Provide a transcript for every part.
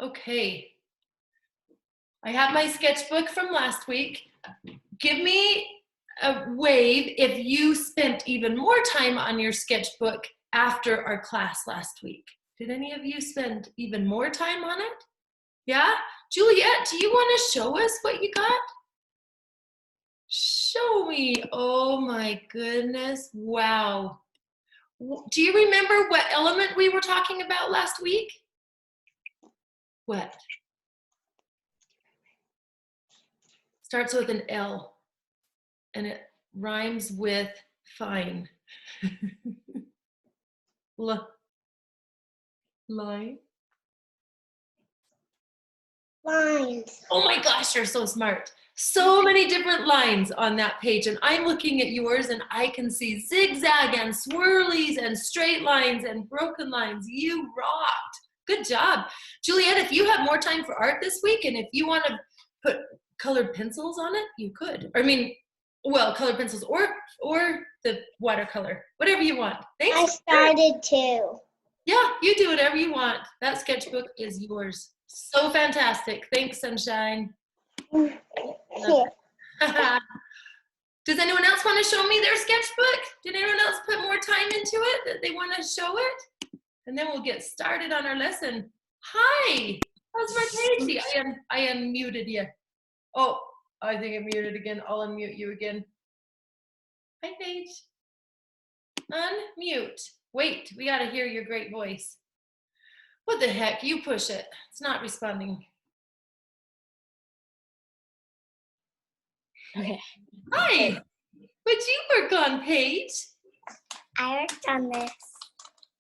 Okay. I have my sketchbook from last week. Give me a wave if you spent even more time on your sketchbook after our class last week. Did any of you spend even more time on it? Yeah? Juliet, do you want to show us what you got? Show me. Oh my goodness. Wow. Do you remember what element we were talking about last week? What? Starts with an L and it rhymes with fine. Line. Lines. Oh my gosh, you're so smart. So many different lines on that page, and I'm looking at yours and I can see zigzag and swirlies and straight lines and broken lines. You rocked. Good job. Juliet, if you have more time for art this week and if you want to put colored pencils on it, you could. I mean, well, colored pencils or the watercolor, whatever you want. Thanks. I started too. Yeah, you do whatever you want. That sketchbook is yours. So fantastic. Thanks, Sunshine. Here. Does anyone else want to show me their sketchbook? Did anyone else put more time into it that they want to show it? And then we'll get started on our lesson. Hi, how's Marquesi? I unmuted you. Oh, I think I'm muted again. I'll unmute you again. Hi, Paige. Unmute. Wait, we got to hear your great voice. What the heck? You push it. It's not responding. Okay. Hi. What'd you work on, Paige? I worked on this.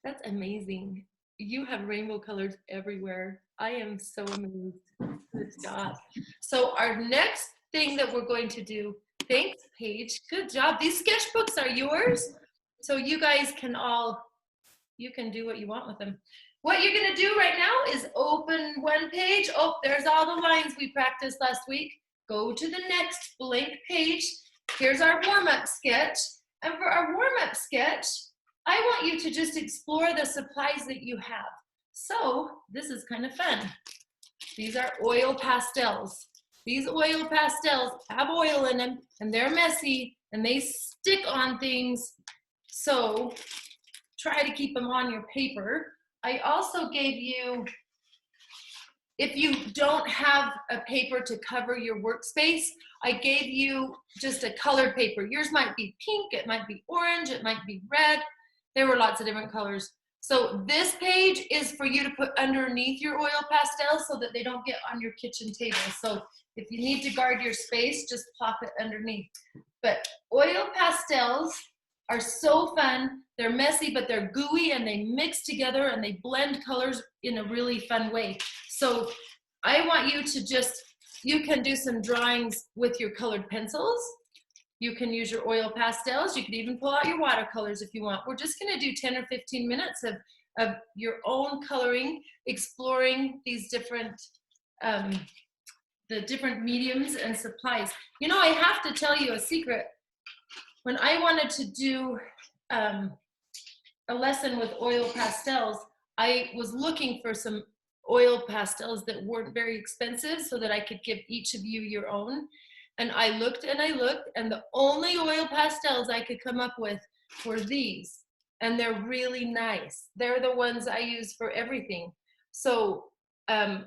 That's amazing. You have rainbow colors everywhere. I am so amazed. Good job. So our next thing that we're going to do, thanks, Paige. Good job. These sketchbooks are yours. So you guys can you can do what you want with them. What you're going to do right now is open one page. Oh, there's all the lines we practiced last week. Go to the next blank page. Here's our warm-up sketch. And for our warm-up sketch, I want you to just explore the supplies that you have. So this is kind of fun. These are oil pastels. These oil pastels have oil in them, and they're messy, and they stick on things. So try to keep them on your paper. I also gave you, if you don't have a paper to cover your workspace, I gave you just a colored paper. Yours might be pink, it might be orange, it might be red. There were lots of different colors. So this page is for you to put underneath your oil pastels so that they don't get on your kitchen table. So if you need to guard your space, just plop it underneath. But oil pastels are so fun. They're messy, but they're gooey and they mix together and they blend colors in a really fun way. So I want you to you can do some drawings with your colored pencils. You can use your oil pastels. You could even pull out your watercolors if you want. We're just gonna do 10 or 15 minutes of your own coloring, exploring these different, the different mediums and supplies. You know, I have to tell you a secret. When I wanted to do a lesson with oil pastels, I was looking for some oil pastels that weren't very expensive so that I could give each of you your own. And I looked and I looked, and the only oil pastels I could come up with were these. And they're really nice. They're the ones I use for everything. So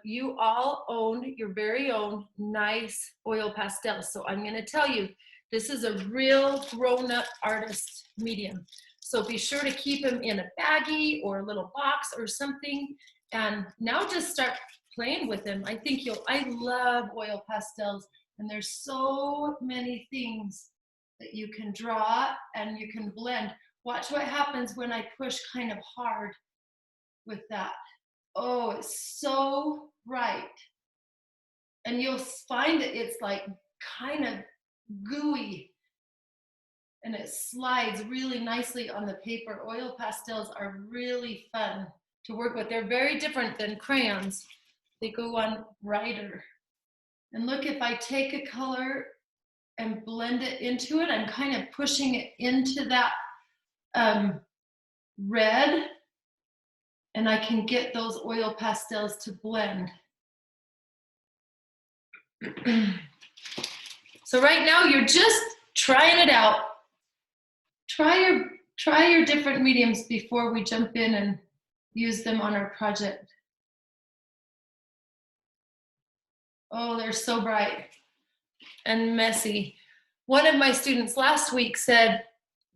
you all own your very own nice oil pastels. So I'm gonna tell you, this is a real grown-up artist medium. So be sure to keep them in a baggie or a little box or something. And now just start playing with them. I love oil pastels. And there's so many things that you can draw and you can blend. Watch what happens when I push kind of hard with that. Oh, it's so bright. And you'll find that it's like kind of gooey and it slides really nicely on the paper. Oil pastels are really fun to work with. They're very different than crayons. They go on brighter. And look, if I take a color and blend it into it, I'm kind of pushing it into that red, and I can get those oil pastels to blend. So right now you're just trying it out. Try your different mediums before we jump in and use them on our project. Oh, they're so bright and messy. One of my students last week said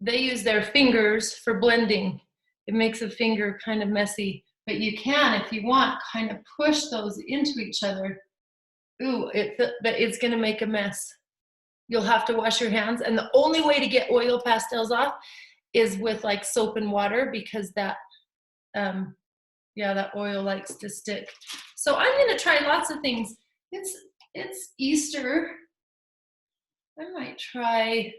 they use their fingers for blending. It makes a finger kind of messy, but you can, if you want, kind of push those into each other. Ooh, it's gonna make a mess. You'll have to wash your hands, and the only way to get oil pastels off is with like soap and water, because that that oil likes to stick. So I'm gonna try lots of things. It's Easter. I might try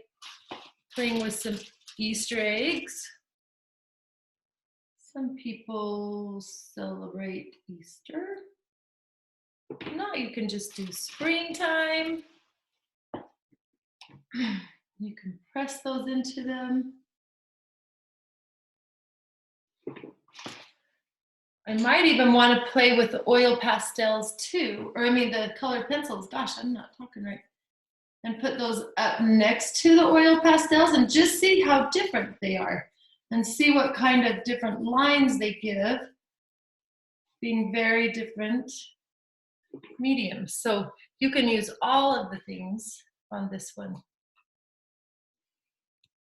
playing with some Easter eggs. Some people celebrate Easter. No, you can just do springtime. You can press those into them. I might even want to play with the oil pastels too, or I mean the colored pencils. Gosh, I'm not talking right. And put those up next to the oil pastels and just see how different they are and see what kind of different lines they give, being very different mediums. So you can use all of the things on this one.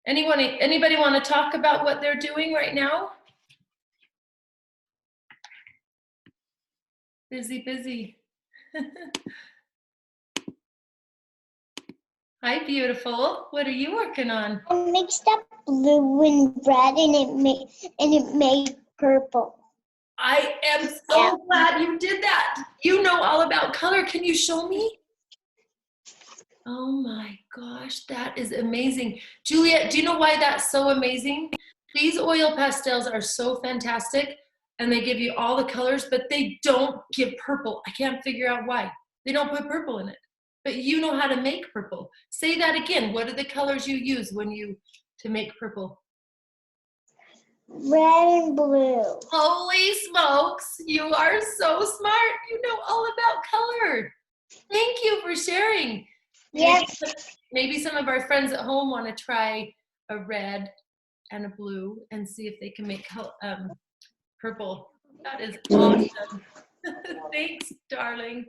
Anybody want to talk about what they're doing right now? Busy. Hi, beautiful. What are you working on? I mixed up blue and red, and it made purple. I am so glad you did that. You know all about color. Can you show me? Oh my gosh, that is amazing. Juliet, do you know why that's so amazing? These oil pastels are so fantastic, and they give you all the colors, but they don't give purple. I can't figure out why. They don't put purple in it, but you know how to make purple. Say that again. What are the colors you use to make purple? Red and blue. Holy smokes, you are so smart. You know all about color. Thank you for sharing. Yes. Maybe some of our friends at home want to try a red and a blue and see if they can make purple. That is awesome. Thanks, darling.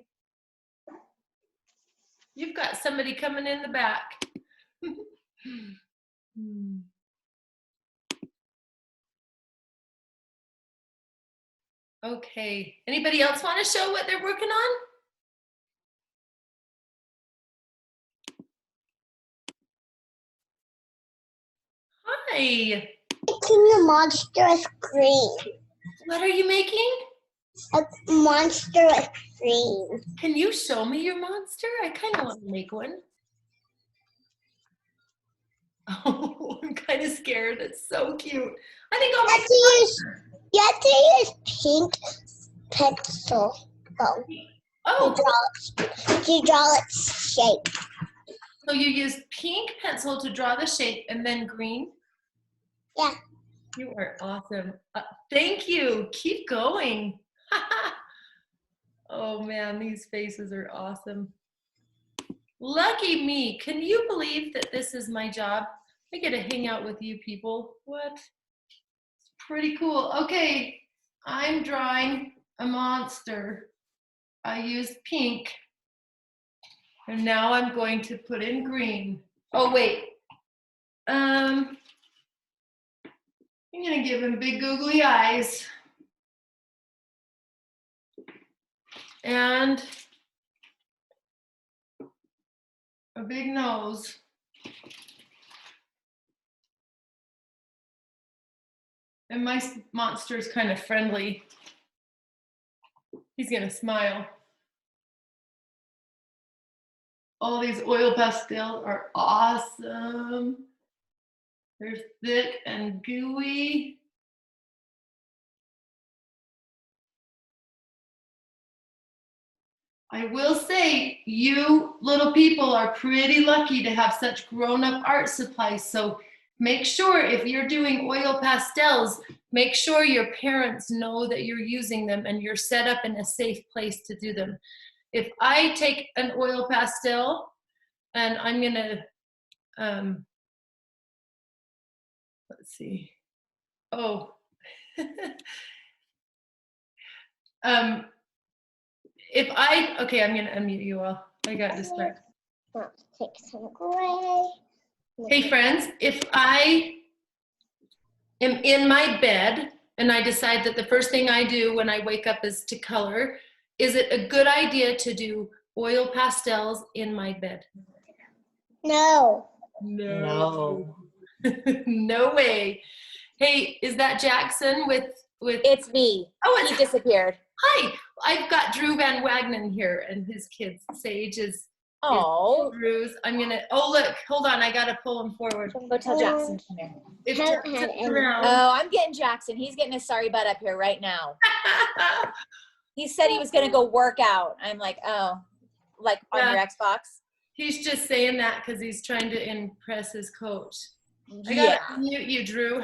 You've got somebody coming in the back. Okay, anybody else want to show what they're working on? Hi. Making a monstrous green. What are you making? A monstrous green. Can you show me your monster? I kind of want to make one. Oh, I'm kind of scared. It's so cute. I think I'll make You have to use pink pencil. To draw its shape. So you use pink pencil to draw the shape and then green? Yeah. You are awesome. Thank you. Keep going. Oh man, these faces are awesome. Lucky me. Can you believe that this is my job? I get to hang out with you people. What? It's pretty cool. Okay, I'm drawing a monster. I used pink. And now I'm going to put in green. Oh, wait. I'm going to give him big googly eyes. And a big nose. And my monster is kind of friendly. He's going to smile. All these oil pastels are awesome. They're thick and gooey. I will say, you little people are pretty lucky to have such grown-up art supplies. So make sure if you're doing oil pastels, make sure your parents know that you're using them and you're set up in a safe place to do them. if I take an oil pastel and I'm gonna, let's see. Oh, okay, I'm gonna unmute you all. I got distracted. Let's take some gray. Hey friends, if I am in my bed and I decide that the first thing I do when I wake up is to color, is it a good idea to do oil pastels in my bed? No. No. No way. Hey, is that Jackson with? It's me. Oh, He disappeared. Hi, I've got Drew Van Wagenen here and his kids. Sage is Drew's. I'm gonna, oh look, hold on, I gotta pull him forward. Go tell Jackson. Come here. If Haven't had Jackson's any. around. Oh, I'm getting Jackson. He's getting his sorry butt up here right now. He said he was going to go work out. I'm like, oh, like on your Xbox? He's just saying that because he's trying to impress his coach. I Yeah. gotta mute you, Drew.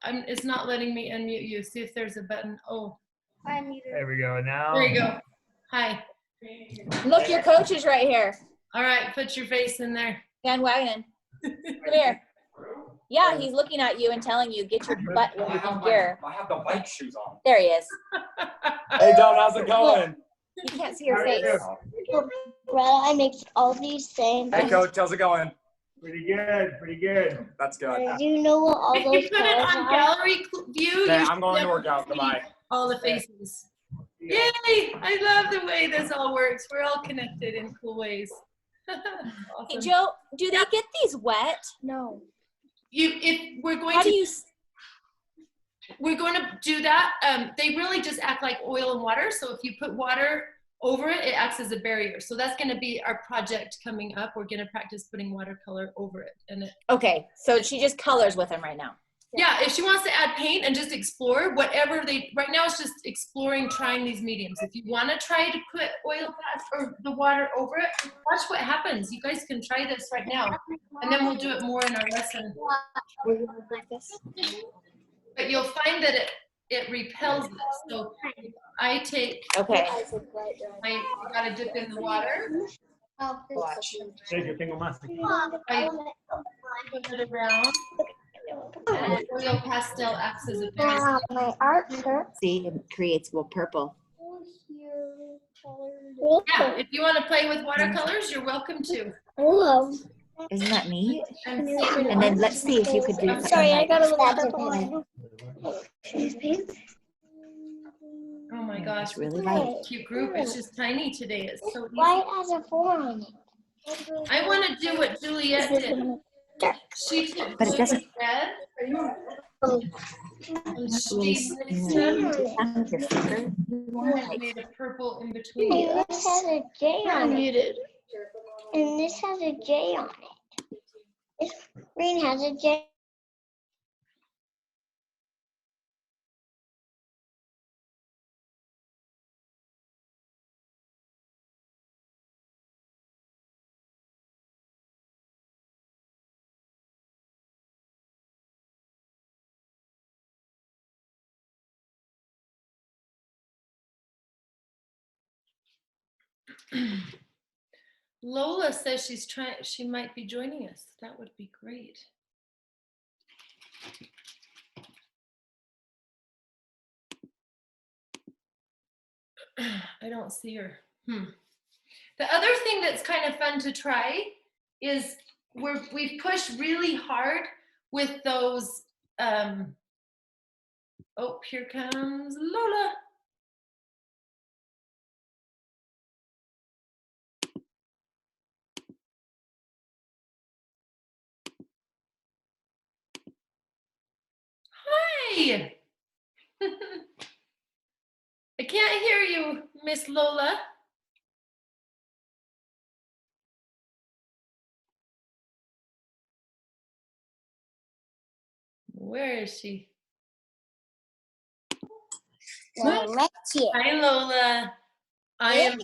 It's not letting me unmute you. See if there's a button. Oh, There we go. Now. there you go. Hi. Look, your coach is right here. All right, put your face in there. Van Wagenen. Come here. Yeah, he's looking at you and telling you, get your butt in gear. I have the white shoes on. There he is. Hey, Don, how's it going? You can't see your face. Brad, I mixed all these things. Hey, Coach, how's it going? Pretty good, pretty good. That's good. Do you know what all If those you put it colors on are? gallery view, Okay, you I'm going to should work out. see Goodbye. all the faces. Yay! I love the way this all works. We're all connected in cool ways. Hey, Awesome. Joe, do they get these wet? No. If we're going How do to you? we're going to do that. They really just act like oil and water. So if you put water over it, it acts as a barrier. So that's going to be our project coming up. We're going to practice putting watercolor over it. And Okay, so she just colors with them right now. yeah, if she wants to add paint and just explore whatever right now it's just exploring, trying these mediums. If you want to try to put oil or the water over it, watch what happens. You guys can try this right now. And then we'll do it more in our lesson. But you'll find that it repels it. So I take, Okay. I gotta dip in the water. Watch. Sergio, tengo más. I put it around. And oil pastel acts as a barrier. My art shirt. See, it creates purple. Yeah, if you want to play with watercolors, you're welcome to. Hello. Isn't that neat? And And then let's see if you could do something Sorry, I like got a little purple one. oh my gosh, It's really light. cute group. It's just tiny today. It's so easy. Why it has a 4 on it? I want to do what Juliet did. She took But it blue doesn't- and red and she mixed them With your finger, you want and like made a purple in between. This has a J on it. And this has a J on it. This green has a J. Lola says she might be joining us. That would be great. I don't see her. The other thing that's kind of fun to try is we've pushed really hard with those. Oh, here comes Lola. Hi. I can't hear you, Miss Lola. Where is she? Well, let's see. Hi, Lola. I am.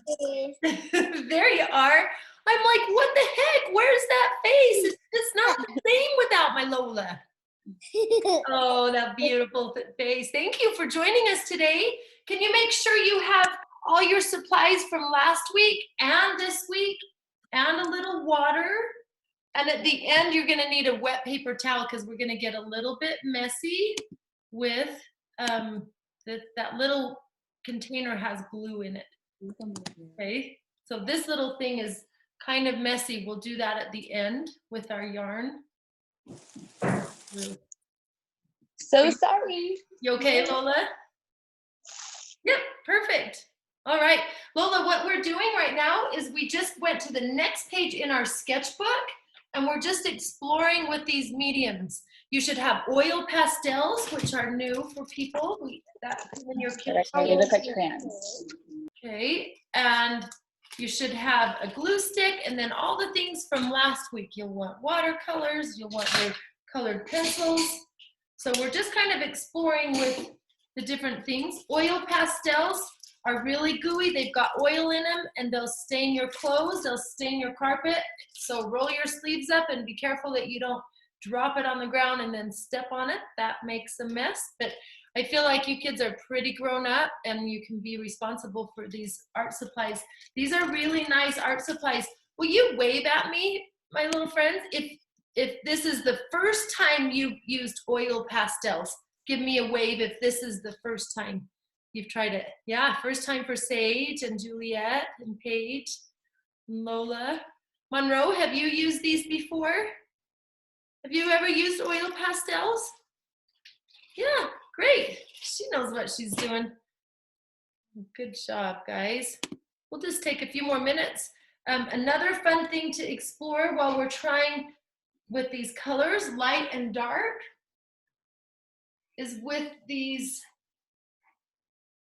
There you are. I'm like, what the heck? Where's that face? It's not the same without my Lola. Oh, that beautiful face. Thank you for joining us today. Can you make sure you have all your supplies from last week and this week and a little water. And at the end, you're gonna need a wet paper towel because we're gonna get a little bit messy with that little container has glue in it. Okay, so this little thing is kind of messy. We'll do that at the end with our yarn. So sorry. You okay, Lola? Yep, perfect. All right, Lola, what we're doing right now is we just went to the next page in our sketchbook and we're just exploring with these mediums. You should have oil pastels, which are new for people. That's in your kit. They look like crayons. Okay, and you should have a glue stick and then all the things from last week. You'll want watercolors, you'll want your colored pencils. So we're just kind of exploring with the different things. Oil pastels are really gooey. They've got oil in them and they'll stain your clothes, they'll stain your carpet. So roll your sleeves up and be careful that you don't drop it on the ground and then step on it. That makes a mess. But I feel like you kids are pretty grown up and you can be responsible for these art supplies. These are really nice art supplies. Will you wave at me, my little friends? If this is the first time you've used oil pastels, give me a wave if this is the first time you've tried it. Yeah, first time for Sage and Juliet and Paige and Lola. Monroe, have you used these before? Have you ever used oil pastels? Yeah, great. She knows what she's doing. Good job, guys. We'll just take a few more minutes. Another fun thing to explore while we're trying with these colors, light and dark, is with these.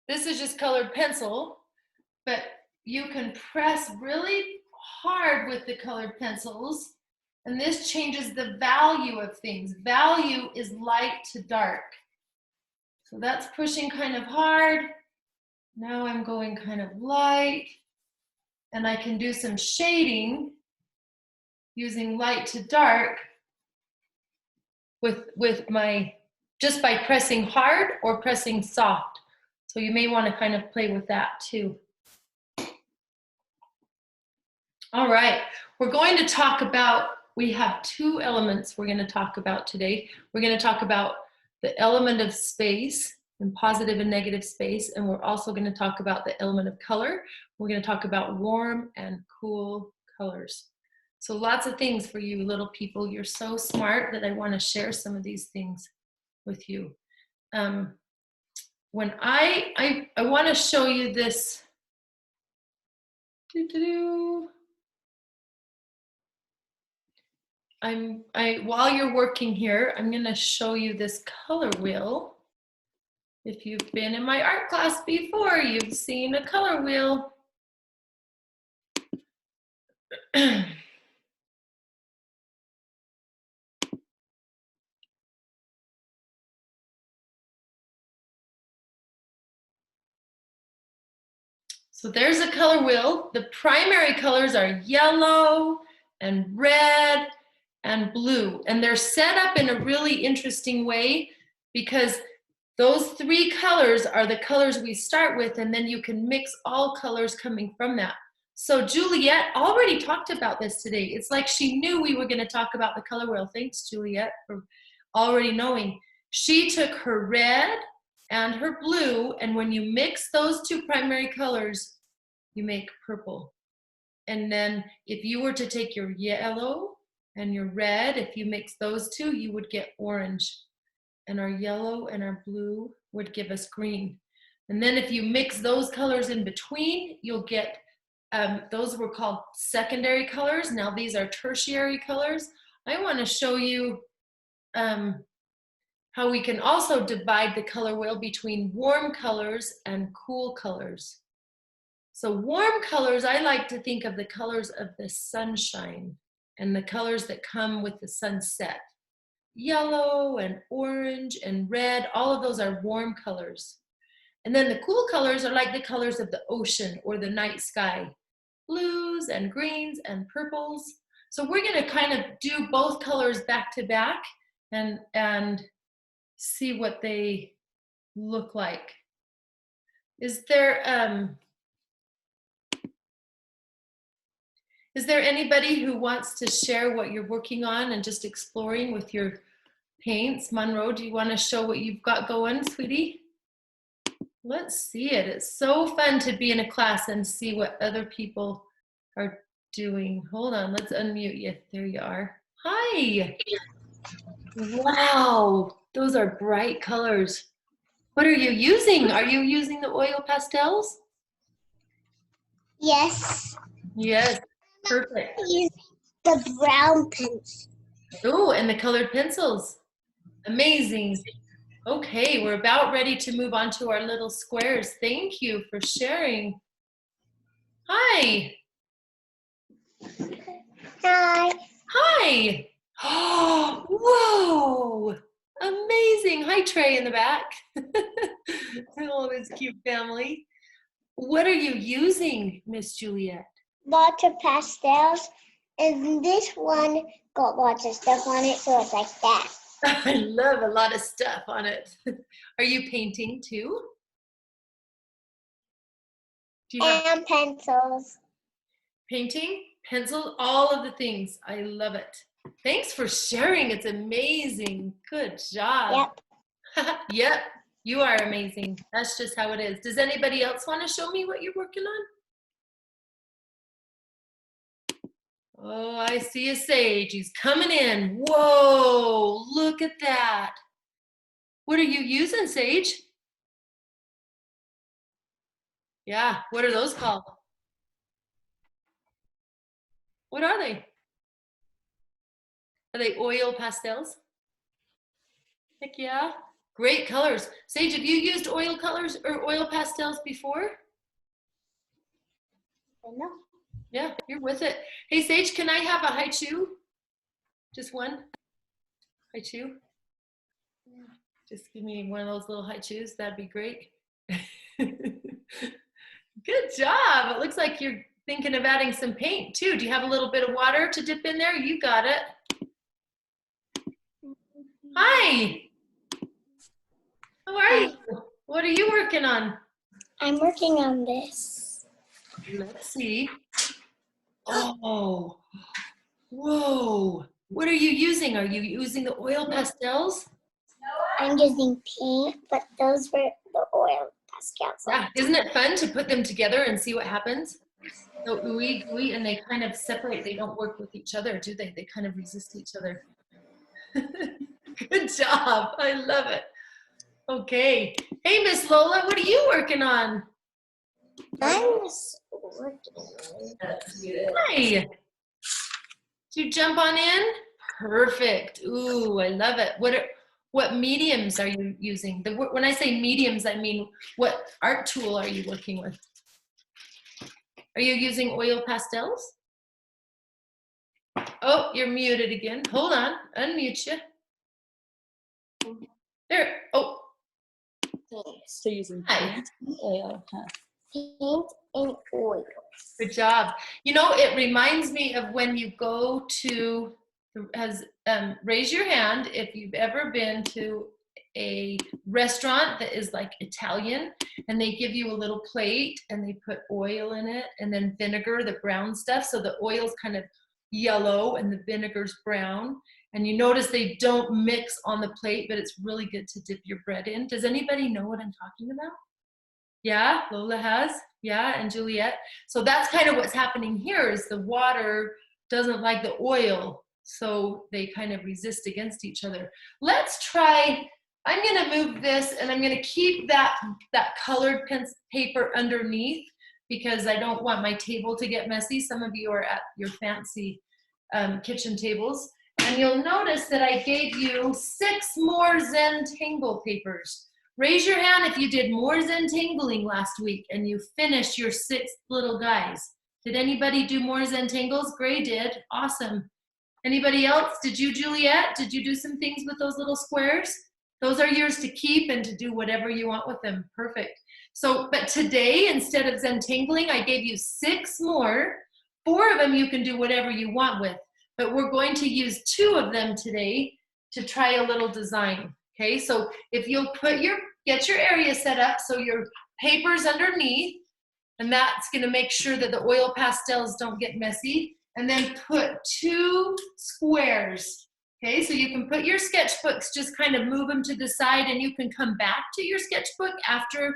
This is just colored pencil, but you can press really hard with the colored pencils, and this changes the value of things. Value is light to dark. So that's pushing kind of hard. Now I'm going kind of light, and I can do some shading using light to dark with my, just by pressing hard or pressing soft. So you may want to kind of play with that too. All right, we're going to talk about, we have two elements we're going to talk about today. We're going to talk about the element of space and positive and negative space, and we're also going to talk about the element of color. We're going to talk about warm and cool colors. So lots of things for you little people. You're so smart that I want to share some of these things with you. When I want to show you this. While you're working here, I'm going to show you this color wheel. If you've been in my art class before, you've seen a color wheel. So there's a color wheel. The primary colors are yellow and red and blue. And they're set up in a really interesting way because those three colors are the colors we start with, and then you can mix all colors coming from that. So Juliet already talked about this today. It's like she knew we were going to talk about the color wheel. Thanks, Juliet, for already knowing. She took her red and her blue, and when you mix those two primary colors, you make purple. And then if you were to take your yellow and your red, if you mix those two, you would get orange. And our yellow and our blue would give us green. And then if you mix those colors in between, you'll get, those were called secondary colors. Now these are tertiary colors. I want to show you how we can also divide the color wheel between warm colors and cool colors. So warm colors, I like to think of the colors of the sunshine and the colors that come with the sunset. Yellow and orange and red, all of those are warm colors. And then the cool colors are like the colors of the ocean or the night sky. Blues and greens and purples. So we're going to kind of do both colors back to back and see what they look like. Is there, Is there anybody who wants to share what you're working on and just exploring with your paints? Monroe, do you want to show what you've got going, sweetie? Let's see it. It's so fun to be in a class and see what other people are doing. Hold on, let's unmute you. There you are. Hi. Wow, those are bright colors. What are you using? Are you using the oil pastels? Yes. Yes, perfect. Use the brown pens. Oh, and the colored pencils. Amazing. Okay, we're about ready to move on to our little squares. Thank you for sharing. Hi. Hi. Hi. Oh, whoa. Amazing. Hi, Trey in the back. Oh, this cute family. What are you using, Miss Juliet? Lots of pastels. And this one got lots of stuff on it, so it's like that. I love a lot of stuff on it. Are you painting too? Do you have And pencils. painting, pencil, all of the things? I love it. Thanks for sharing. It's amazing. Good job. Yep. Yep, you are amazing. That's just how it is. Does anybody else want to show me what you're working on? Oh, I see a sage. He's coming in. Whoa, look at that. What are you using, Sage? Yeah, what are those called? What are they? Are they oil pastels? Heck yeah. Great colors. Sage, have you used oil colors or oil pastels before? No. Yeah, you're with it. Hey, Sage, can I have a haichu? Just one? Haichu? Just give me one of those little haichus. That'd be great. Good job. It looks like you're thinking of adding some paint too. Do you have a little bit of water to dip in there? You got it. Hi. How are you? What are you working on? I'm working on this. Let's see. Oh, whoa. What are you using? Are you using the oil pastels? I'm using paint, but those were the oil pastels. Yeah, isn't it fun to put them together and see what happens? So ooey gooey, and they kind of separate. They don't work with each other, do they? They kind of resist each other. Good job. I love it. Okay. Hey, Miss Lola, what are you working on? I'm just working. Hi. Did you jump on in? Perfect. Ooh, I love it. What mediums are you using? When I say mediums, I mean what art tool are you working with? Are you using oil pastels? Oh, you're muted again. Hold on. Unmute you. There. Oh. So using Hi. paint and oil, huh? Paint and oil. Good job. You know, it reminds me of when you go to, raise your hand if you've ever been to a restaurant that is like Italian and they give you a little plate and they put oil in it and then vinegar, the brown stuff. So the oil's kind of yellow and the vinegar's brown. And you notice they don't mix on the plate, but it's really good to dip your bread in. Does anybody know what I'm talking about? Yeah, Lola has. Yeah, and Juliet. So that's kind of what's happening here is the water doesn't like the oil. So they kind of resist against each other. Let's try, I'm gonna move this and I'm gonna keep that colored paper underneath because I don't want my table to get messy. Some of you are at your fancy kitchen tables. And you'll notice that I gave you 6 more Zentangle papers. Raise your hand if you did more Zentangling last week and you finished your 6 little guys. Did anybody do more Zentangles? Gray did. Awesome. Anybody else? Did you, Juliet? Did you do some things with those little squares? Those are yours to keep and to do whatever you want with them. Perfect. So, but today, instead of Zentangling, I gave you 6 more. 4 of them you can do whatever you want with. But we're going to use 2 of them today to try a little design. Okay, so if you'll get your area set up so your paper's underneath, and that's gonna make sure that the oil pastels don't get messy. and then put 2 squares. Okay, so you can put your sketchbooks, just kind of move them to the side, and you can come back to your sketchbook after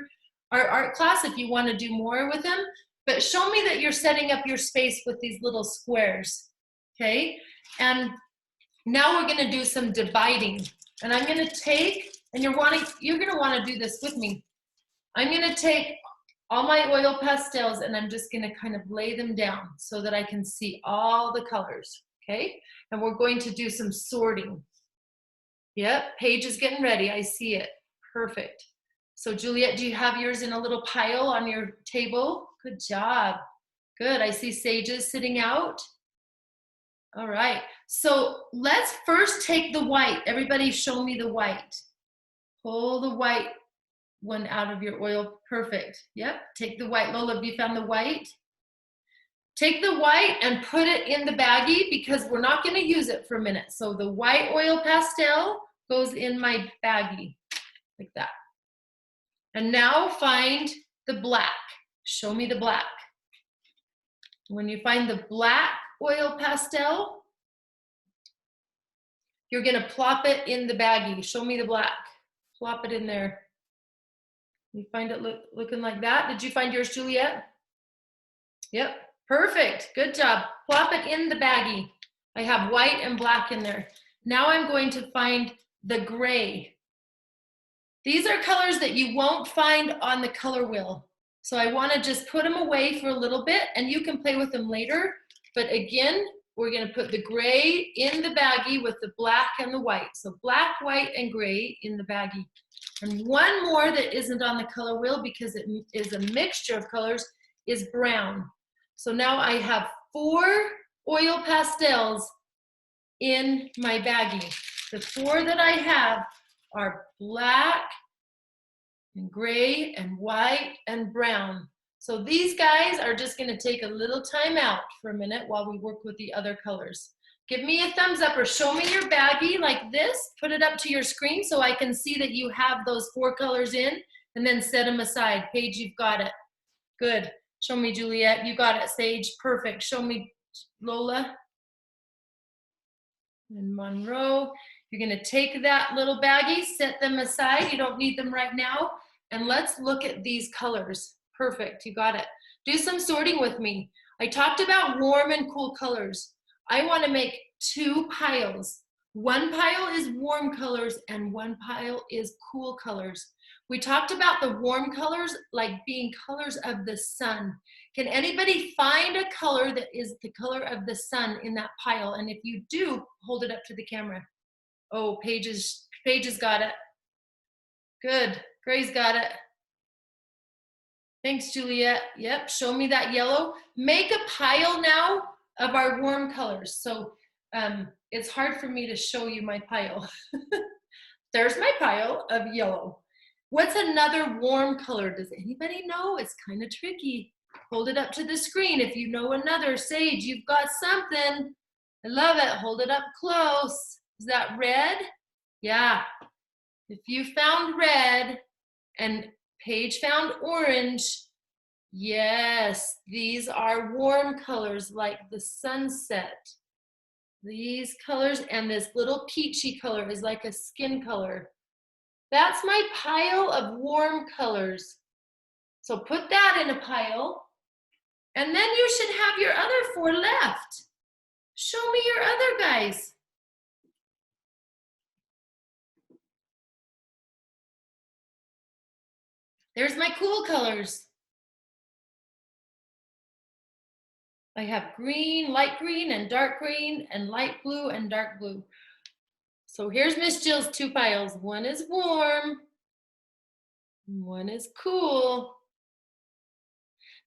our art class if you want to do more with them. But show me that you're setting up your space with these little squares. Okay, and now we're going to do some dividing. And I'm going to take, and you're going to want to do this with me. I'm going to take all my oil pastels and I'm just going to kind of lay them down so that I can see all the colors. Okay, and we're going to do some sorting. Yep, Paige is getting ready. I see it. Perfect. So Juliet, do you have yours in a little pile on your table? Good job. Good. I see Sage's sitting out. All right. So let's first take the white. Everybody show me the white. Pull the white one out of your oil. Perfect. Yep. Take the white. Lola, have you found the white? Take the white and put it in the baggie because we're not going to use it for a minute. So the white oil pastel goes in my baggie like that. And now find the black. Show me the black. When you find the black oil pastel, you're going to plop it in the baggie. Show me the black. Plop it in there. You find it looking like that? Did you find yours, Juliet? Yep. Perfect. Good job. Plop it in the baggie. I have white and black in there. Now I'm going to find the gray. These are colors that you won't find on the color wheel. So I want to just put them away for a little bit and you can play with them later. But again, we're going to put the gray in the baggie with the black and the white. So black, white, and gray in the baggie. And one more that isn't on the color wheel because it is a mixture of colors is brown. So now I have 4 oil pastels in my baggie. The 4 that I have are black and gray and white and brown. So these guys are just going to take a little time out for a minute while we work with the other colors. Give me a thumbs up or show me your baggie like this. Put it up to your screen so I can see that you have those 4 colors in and then set them aside. Paige, you've got it. Good. Show me, Juliet. You got it, Sage. Perfect. Show me, Lola. And Monroe. You're going to take that little baggie, set them aside. You don't need them right now. And let's look at these colors. Perfect. You got it. Do some sorting with me. I talked about warm and cool colors. I want to make 2 piles. One pile is warm colors and one pile is cool colors. We talked about the warm colors like being colors of the sun. Can anybody find a color that is the color of the sun in that pile? And if you do, hold it up to the camera. Oh, Paige has got it. Good. Gray's got it. Thanks, Juliet. Yep, show me that yellow. Make a pile now of our warm colors. So it's hard for me to show you my pile. There's my pile of yellow. What's another warm color? Does anybody know? It's kind of tricky. Hold it up to the screen. If you know another, Sage, you've got something. I love it. Hold it up close. Is that red? Yeah. If you found red and Paige found orange, yes, these are warm colors like the sunset. These colors and this little peachy color is like a skin color. That's my pile of warm colors. So put that in a pile. And then you should have your other 4 left. Show me your other guys. There's my cool colors. I have green, light green, and dark green, and light blue and dark blue. So here's Miss Jill's 2 piles. One is warm, one is cool.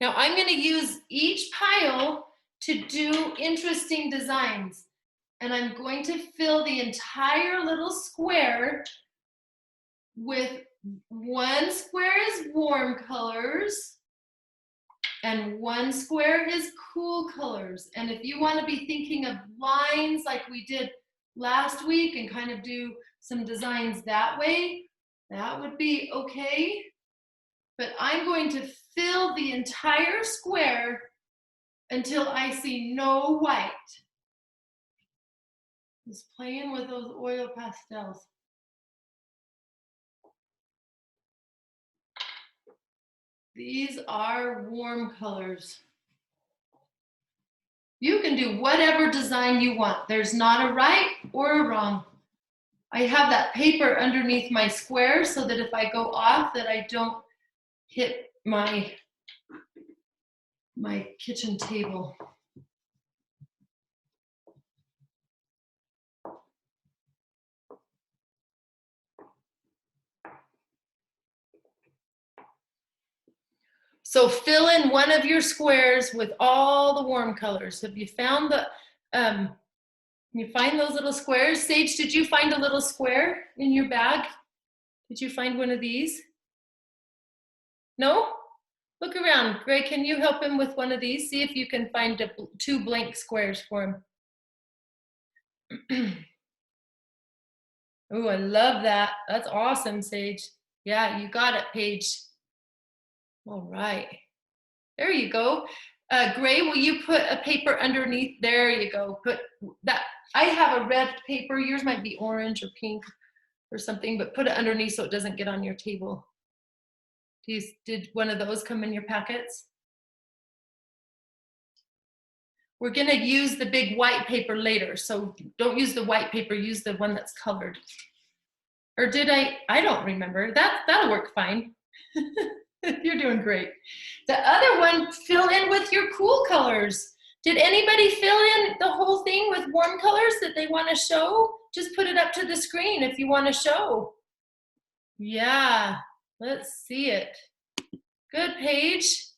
Now I'm going to use each pile to do interesting designs. And I'm going to fill the entire little square with 1 square is warm colors and 1 square is cool colors. And if you want to be thinking of lines like we did last week and kind of do some designs that way, that would be okay. But I'm going to fill the entire square until I see no white. Just playing with those oil pastels. These are warm colors. You can do whatever design you want. There's not a right or a wrong. I have that paper underneath my square so that if I go off that I don't hit my kitchen table. So fill in one of your squares with all the warm colors. Have you found the, you find those little squares? Sage, did you find a little square in your bag? Did you find one of these? No? Look around. Gray, can you help him with one of these? See if you can find 2 blank squares for him. Oh, I love that. That's awesome, Sage. Yeah, you got it, Paige. All right. There you go. Gray, will you put a paper underneath? There you go. Put that. I have a red paper. Yours might be orange or pink or something, but put it underneath so it doesn't get on your table. Did one of those come in your packets? We're going to use the big white paper later, so don't use the white paper, use the one that's colored. Or did I don't remember. That'll work fine. You're doing great. The other one, fill in with your cool colors. Did anybody fill in the whole thing with warm colors that they want to show? Just put it up to the screen if you want to show. Yeah, let's see it. Good, Paige.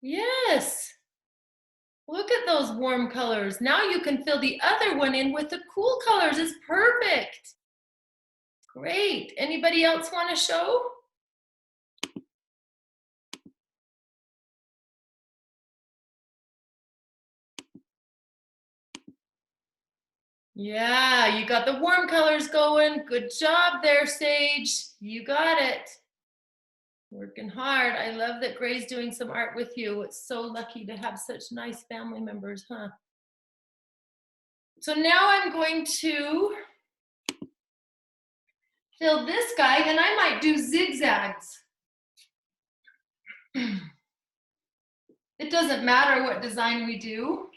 Yes. Look at those warm colors. Now you can fill the other one in with the cool colors. It's perfect. Great. Anybody else want to show? Yeah, you got the warm colors going. Good job there, Sage. You got it. Working hard. I love that Gray's doing some art with you. It's so lucky to have such nice family members, huh? So now I'm going to fill this guy, and I might do zigzags. It doesn't matter what design we do.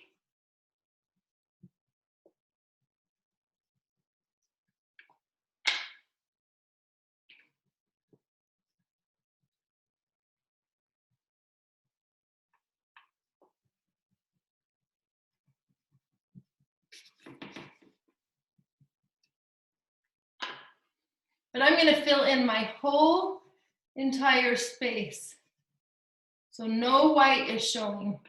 But I'm going to fill in my whole entire space. So no white is showing.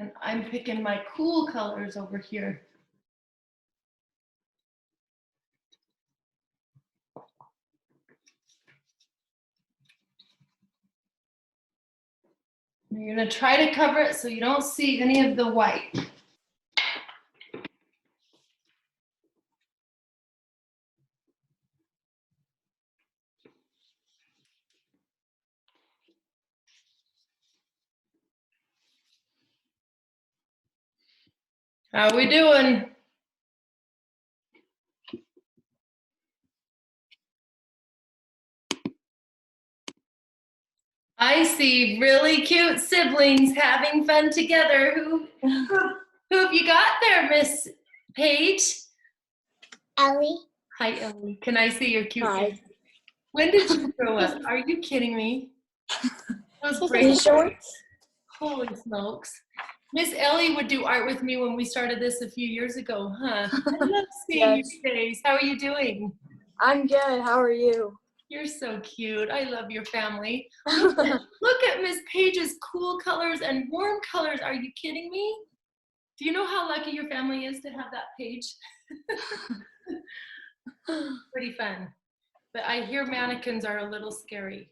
And I'm picking my cool colors over here. You're going to try to cover it so you don't see any of the white. How we doing? I see really cute siblings having fun together. Who have you got there, Miss Paige? Ellie. Hi, Ellie. Can I see your cute? Hi. When did you grow up? Are you kidding me? Those These braids. shorts? Holy smokes. Miss Ellie would do art with me when we started this a few years ago, huh? I love seeing Yes. your face. How are you doing? I'm good. How are you? You're so cute. I love your family. Look at Miss Paige's cool colors and warm colors. Are you kidding me? Do you know how lucky your family is to have that Paige? Pretty fun. But I hear mannequins are a little scary.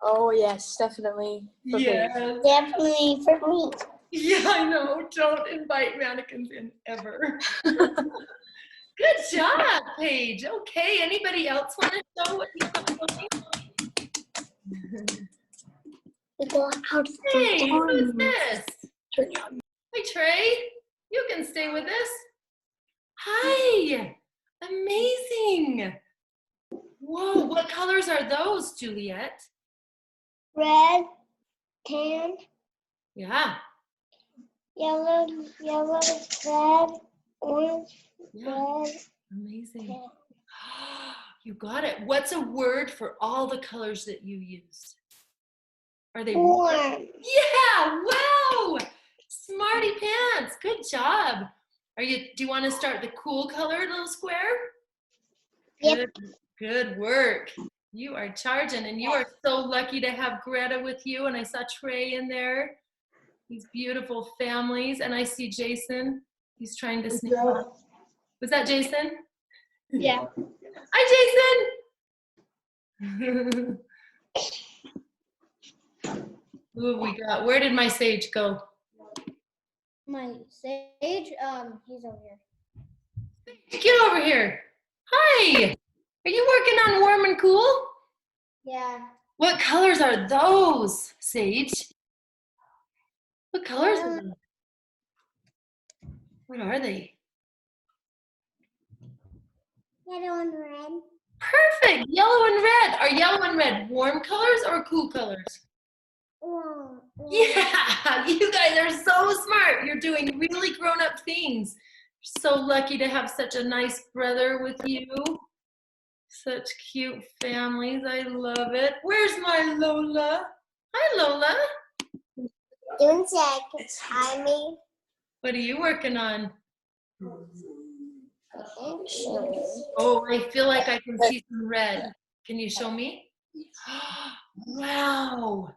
Oh, yes, definitely. For Paige. Yeah. Definitely for me. Yeah, I know. Don't invite mannequins in ever. Good job, Paige. Okay, anybody else want to show what you've got going? We go out of Hey, the who's door. this? Hey, Trey. You can stay with us. Hi. Amazing. Whoa, what colors are those, Juliet? Red, tan, Yeah. yellow, red, orange, Yeah. red, Amazing. tan. You got it. What's a word for all the colors that you used? Are they Warm. Yeah, wow. Smarty pants. Good job. Do you want to start the cool colored little square? Yep. Good work. You are charging, and you are so lucky to have Greta with you. And I saw Trey in there. These beautiful families. And I see Jason. He's trying to sneak up. Was that Jason? Yeah. Hi, Jason. Who have we got? Where did my sage go? My sage, he's over here. Get over here. Hi. Are you working on warm and cool? Yeah. What colors are those, Sage? What colors are those? What are they? Yellow and red. Perfect. Yellow and red. Are yellow and red warm colors or cool colors? Yeah, you guys are so smart. You're doing really grown-up things. So lucky to have such a nice brother with you. Such cute families. I love it. Where's my Lola? Hi, Lola. Doing seconds. I mean, What are you working on? Oh, I feel like I can see some red. Can you show me? Wow.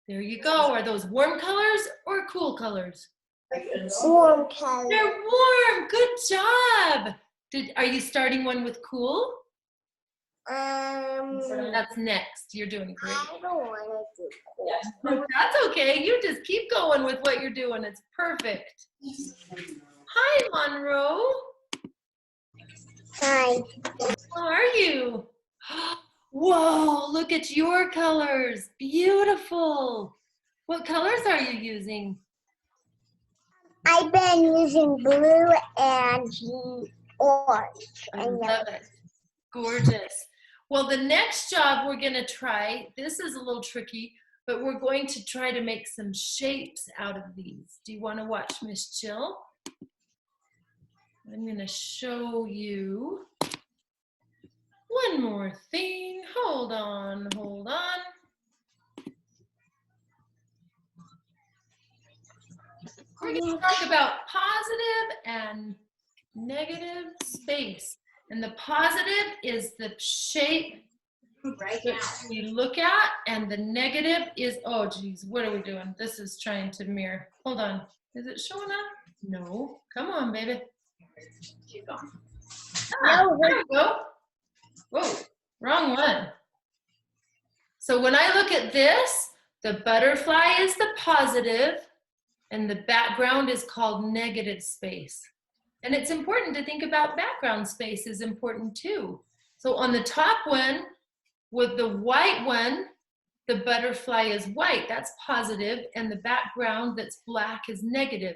There you go. Are those warm colors or cool colors? warm color. They're warm. Good job. Are you starting one with cool? That's next. You're doing great. I don't want to do cool. That's okay. You just keep going with what you're doing. It's perfect. Hi, Monroe. Hi. How are you? Whoa, look at your colors. Beautiful. What colors are you using? I've been using blue and orange. I love it. Gorgeous. Well, the next job we're going to try, this is a little tricky, but we're going to try to make some shapes out of these. Do you want to watch Miss Jill? I'm going to show you one more thing. Hold on, hold on. We're going to talk about positive and negative space. And the positive is the shape that we look at, and the negative is, oh geez, what are we doing? This is trying to mirror. Hold on. Is it showing up? No. Come on, baby. She's gone. Ah, there we go. Whoa, wrong one. So when I look at this, the butterfly is the positive, and the background is called negative space. And it's important to think about background space is important too. So on the top one, with the white one, the butterfly is white, that's positive, and the background that's black is negative.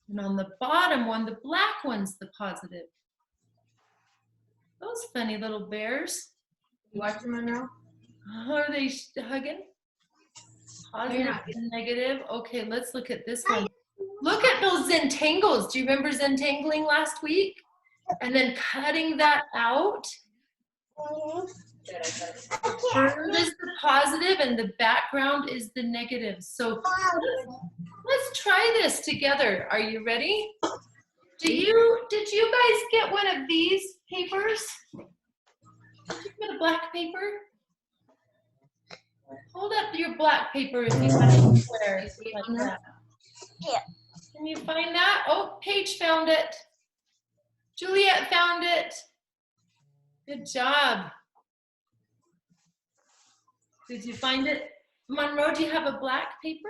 And on the bottom one, the black one's the positive. Those funny little bears. You watch them now? Are they hugging? Positive and negative. Okay, let's look at this one. Look at those zentangles. Do you remember zentangling last week? And then cutting that out. The front is the positive and the background is the negative. So let's try this together. Are you ready? Did you guys get one of these papers? Did you get a black paper? Hold up your black paper if you have a square like that. Yeah. Can you find that? Oh, Paige found it. Juliet found it. Good job. Did you find it? Monroe, do you have a black paper?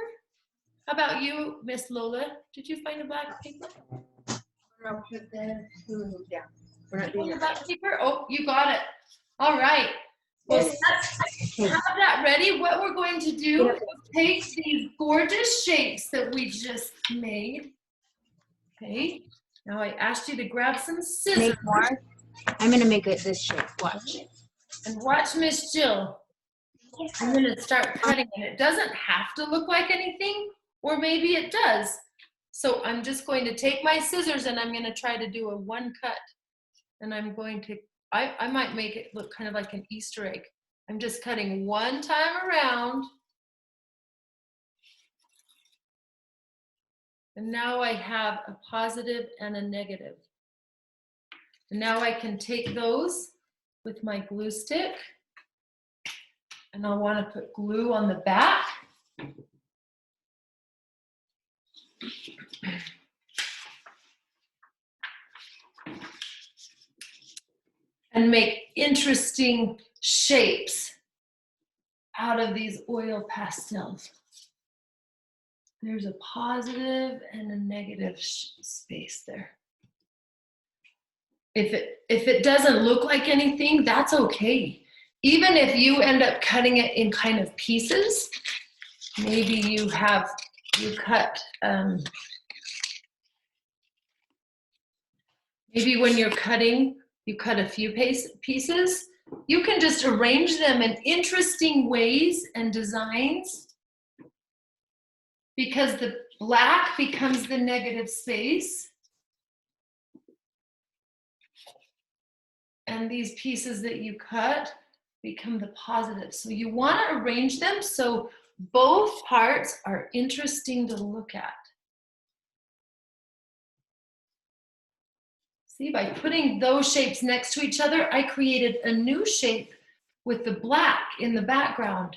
How about you, Miss Lola? Did you find a black paper? Yeah. We're not doing On the it. back paper? Oh, you got it. All right. Well, let's have that ready. What we're going to do is take these gorgeous shapes that we just made. Okay. Now I asked you to grab some scissors. Make more. I'm gonna make it this shape. Watch. And watch Miss Jill. I'm going to start cutting, and it doesn't have to look like anything, or maybe it does. So I'm just going to take my scissors and I'm going to try to do a one cut. And I'm going to, I might make it look kind of like an Easter egg. I'm just cutting one time around. And now I have a positive and a negative. And now I can take those with my glue stick. And I'll want to put glue on the back. And make interesting shapes out of these oil pastels. There's a positive and a negative space there. If it doesn't look like anything, that's okay. Even if you end up cutting it in kind of pieces, maybe you cut, maybe when you're cutting, you cut a few pieces, you can just arrange them in interesting ways and designs, because the black becomes the negative space. And these pieces that you cut become the positive. So you want to arrange them so both parts are interesting to look at. See, by putting those shapes next to each other, I created a new shape with the black in the background.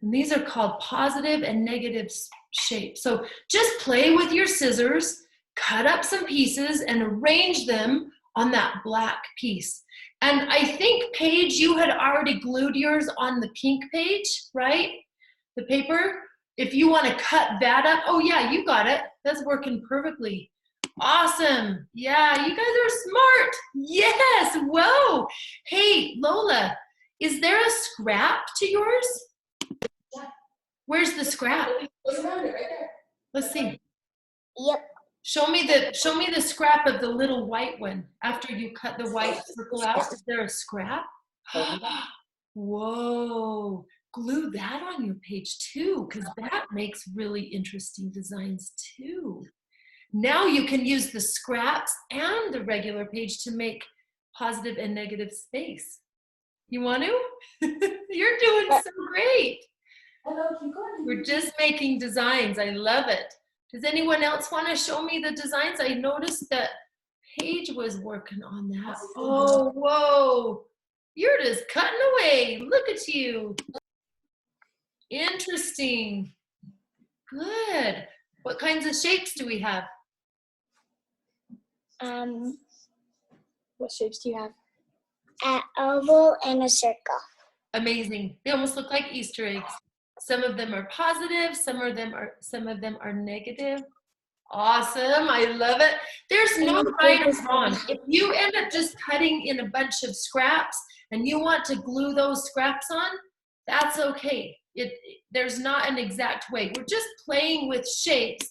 And these are called positive and negative shapes. So just play with your scissors, cut up some pieces and arrange them on that black piece. And I think, Paige, you had already glued yours on the pink page, right? The paper. If you want to cut that up, oh yeah, you got it. That's working perfectly. Awesome. Yeah, you guys are smart. Yes, whoa. Hey, Lola, is there a scrap to yours? Yeah. Where's the scrap? Look around it right there. Let's see. Yep. Show me the scrap of the little white one. After you cut the white circle out, is there a scrap? Whoa. Glue that on your page too, because that makes really interesting designs too. Now you can use the scraps and the regular page to make positive and negative space. You want to? You're doing so great. Hello, keep going. We're just making designs. I love it. Does anyone else want to show me the designs? I noticed that Paige was working on that. Oh, whoa. You're just cutting away. Look at you. Interesting. Good. What kinds of shapes do we have? What shapes do you have? An oval and a circle. Amazing. They almost look like Easter eggs. Some of them are positive, some of them are negative. Awesome. I love it. There's no right or wrong. If you end up just cutting in a bunch of scraps and you want to glue those scraps on, that's okay. There's not an exact way. We're just playing with shapes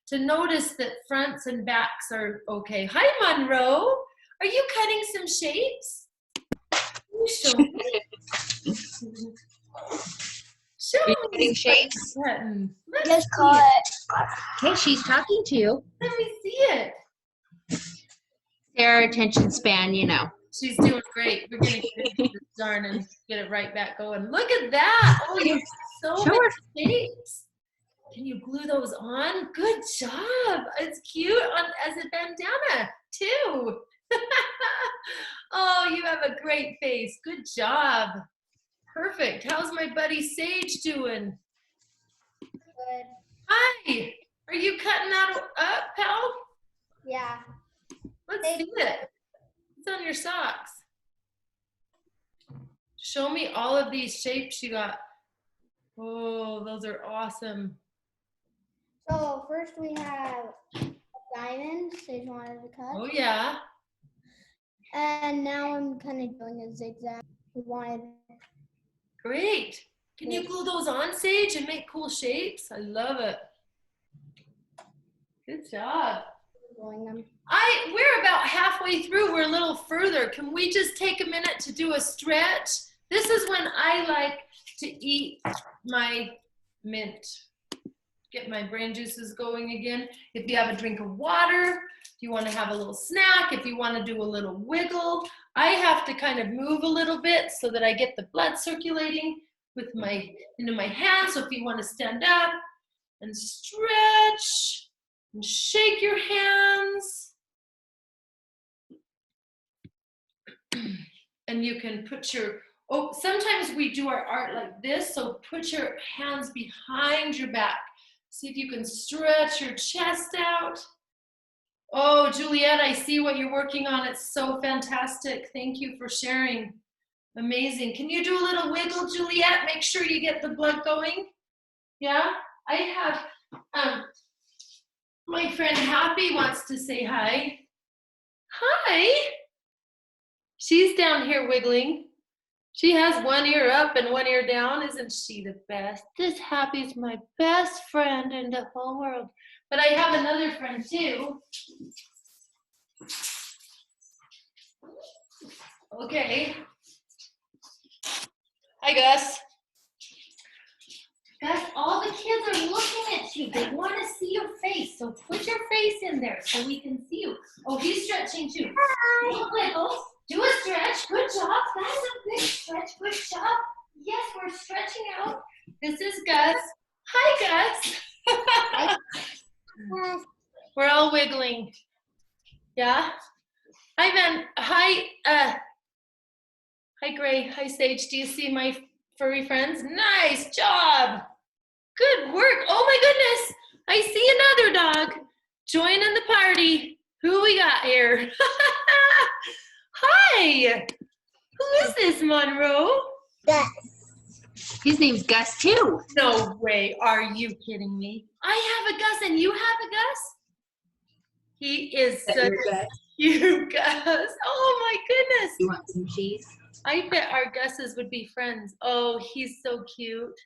to notice that fronts and backs are okay. Hi, Monroe. Are you cutting some shapes? You show me. Show Are you me. cutting shapes? Let's Just see cut. it. Okay, she's talking to you. Let me see it. Their attention span, you know. She's doing great. We're gonna get into this darn and get it right back going. Look at that. Oh, you have so Show many her. shapes. Can you glue those on? Good job. It's cute as a bandana too. Oh, you have a great face. Good job. Perfect. How's my buddy Sage doing? Good. Hi. Are you cutting that up, pal? Yeah. Let's see it. It's on your socks. Show me all of these shapes you got. Oh, those are awesome. So first we have diamonds. They wanted to cut. Oh, yeah. And now I'm kind of doing a zigzag. Great. Can you Yes. glue those on, Sage, and make cool shapes? I love it. Good job. Going them. We're about halfway through. We're a little further. Can we just take a minute to do a stretch? This is when I like to eat my mint. Get my brain juices going again. If you have a drink of water, if you want to have a little snack, if you want to do a little wiggle, I have to kind of move a little bit so that I get the blood circulating into my hands. So if you want to stand up and stretch and shake your hands. And you can put sometimes we do our art like this, so put your hands behind your back. See if you can stretch your chest out. Oh, Juliet, I see what you're working on. It's so fantastic. Thank you for sharing. Amazing. Can you do a little wiggle, Juliet? Make sure you get the blood going. Yeah? I have, my friend Happy wants to say hi. Hi. She's down here wiggling. She has one ear up and one ear down. Isn't she the best? This Happy's my best friend in the whole world. But I have another friend too. Okay. Hi, Gus. Gus, all the kids are looking at you. They want to see your face. So put your face in there so we can see you. Oh, he's stretching too. Little wiggle. Do a stretch. Good job. That's a big stretch. Good job. Yes, we're stretching out. This is Gus. Hi, Gus. We're all wiggling. Yeah? Hi, Ben. Hi, Gray. Hi, Sage. Do you see my furry friends? Nice job. Good work. Oh, my goodness. I see another dog. Join in the party. Who we got here? Hi. Who is this, Monroe? Gus. His name's Gus too. No way. Are you kidding me? I have a Gus and you have a Gus? He is such a cute Gus. Oh my goodness. You want some cheese? I bet our Gus's would be friends. Oh, he's so cute.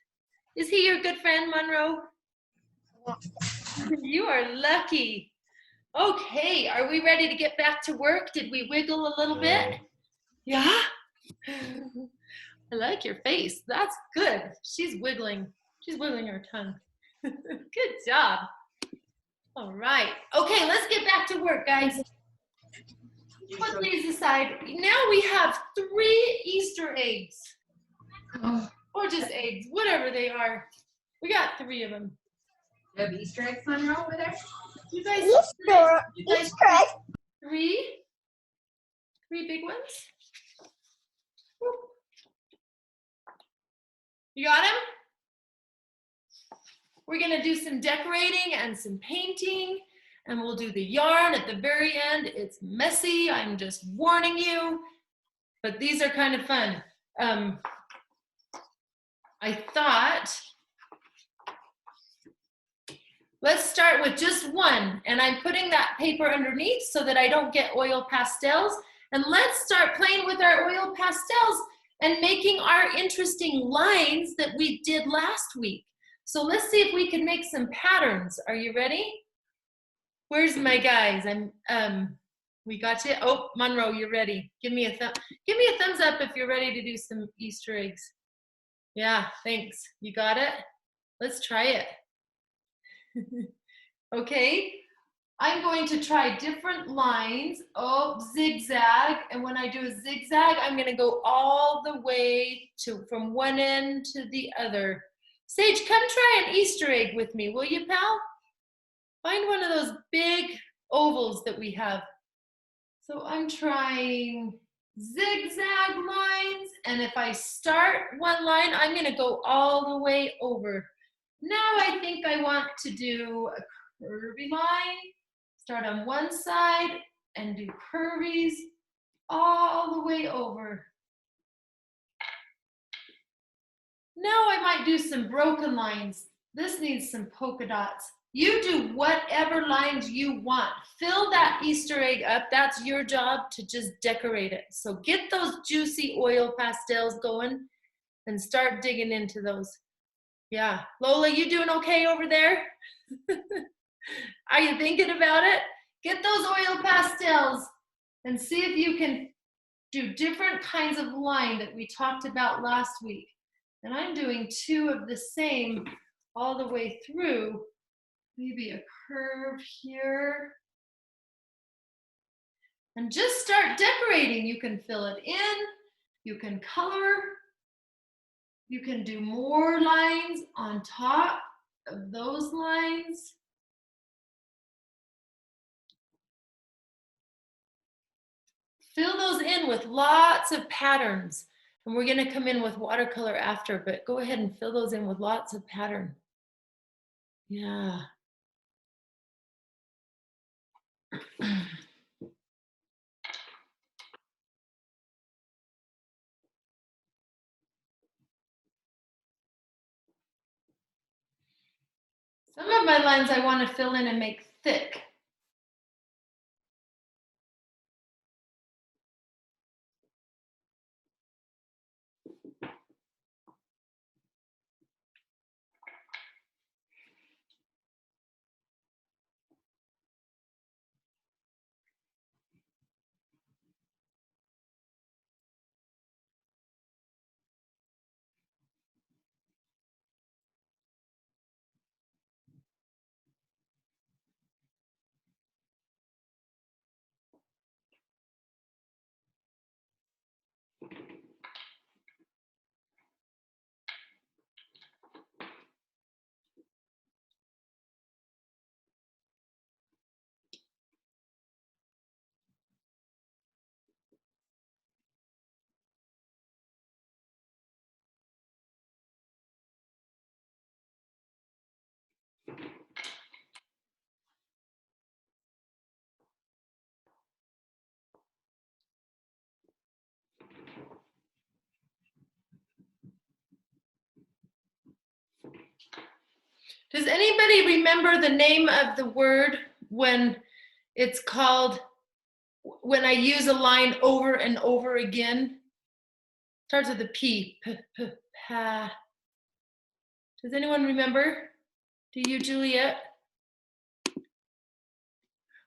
Is he your good friend, Monroe? You are lucky. Okay, are we ready to get back to work? Did we wiggle a little bit? Yeah? I like your face. That's good. She's wiggling. She's wiggling her tongue. Good job. All right. Okay, let's get back to work, guys. Put these aside. Now we have 3 Easter eggs. Or just eggs, whatever they are. We got 3 of them. You have Easter eggs, Monroe, over there? You guys, Easter. you guys Easter egg. 3 big ones. Woo. You got them? We're gonna do some decorating and some painting, and we'll do the yarn at the very end. It's messy, I'm just warning you, but these are kind of fun. I thought, let's start with just one, and I'm putting that paper underneath so that I don't get oil pastels, and let's start playing with our oil pastels and making our interesting lines that we did last week. So let's see if we can make some patterns. Are you ready? Where's my guys? We got you. Oh, Monroe, you're ready. Give me a thumbs up if you're ready to do some Easter eggs. Yeah, thanks. You got it? Let's try it. Okay, I'm going to try different lines. Oh, zigzag. And when I do a zigzag, I'm going to go all the way from one end to the other. Sage, come try an Easter egg with me, will you, pal? Find one of those big ovals that we have. So I'm trying zigzag lines, and if I start one line, I'm going to go all the way over. Now I think I want to do a curvy line. Start on one side and do curvies all the way over. Now I might do some broken lines. This needs some polka dots. You do whatever lines you want. Fill that Easter egg up. That's your job to just decorate it. So get those juicy oil pastels going and start digging into those. Yeah. Lola, you doing okay over there? Are you thinking about it? Get those oil pastels and see if you can do different kinds of line that we talked about last week. And I'm doing 2 of the same all the way through. Maybe a curve here. And just start decorating. You can fill it in, you can color, you can do more lines on top of those lines. Fill those in with lots of patterns. And we're gonna come in with watercolor after, but go ahead and fill those in with lots of pattern. Yeah. Some of my lines I want to fill in and make thick. Does anybody remember the name of the word when it's called, when I use a line over and over again? Starts with a P. Pa. Does anyone remember? Do you, Juliet?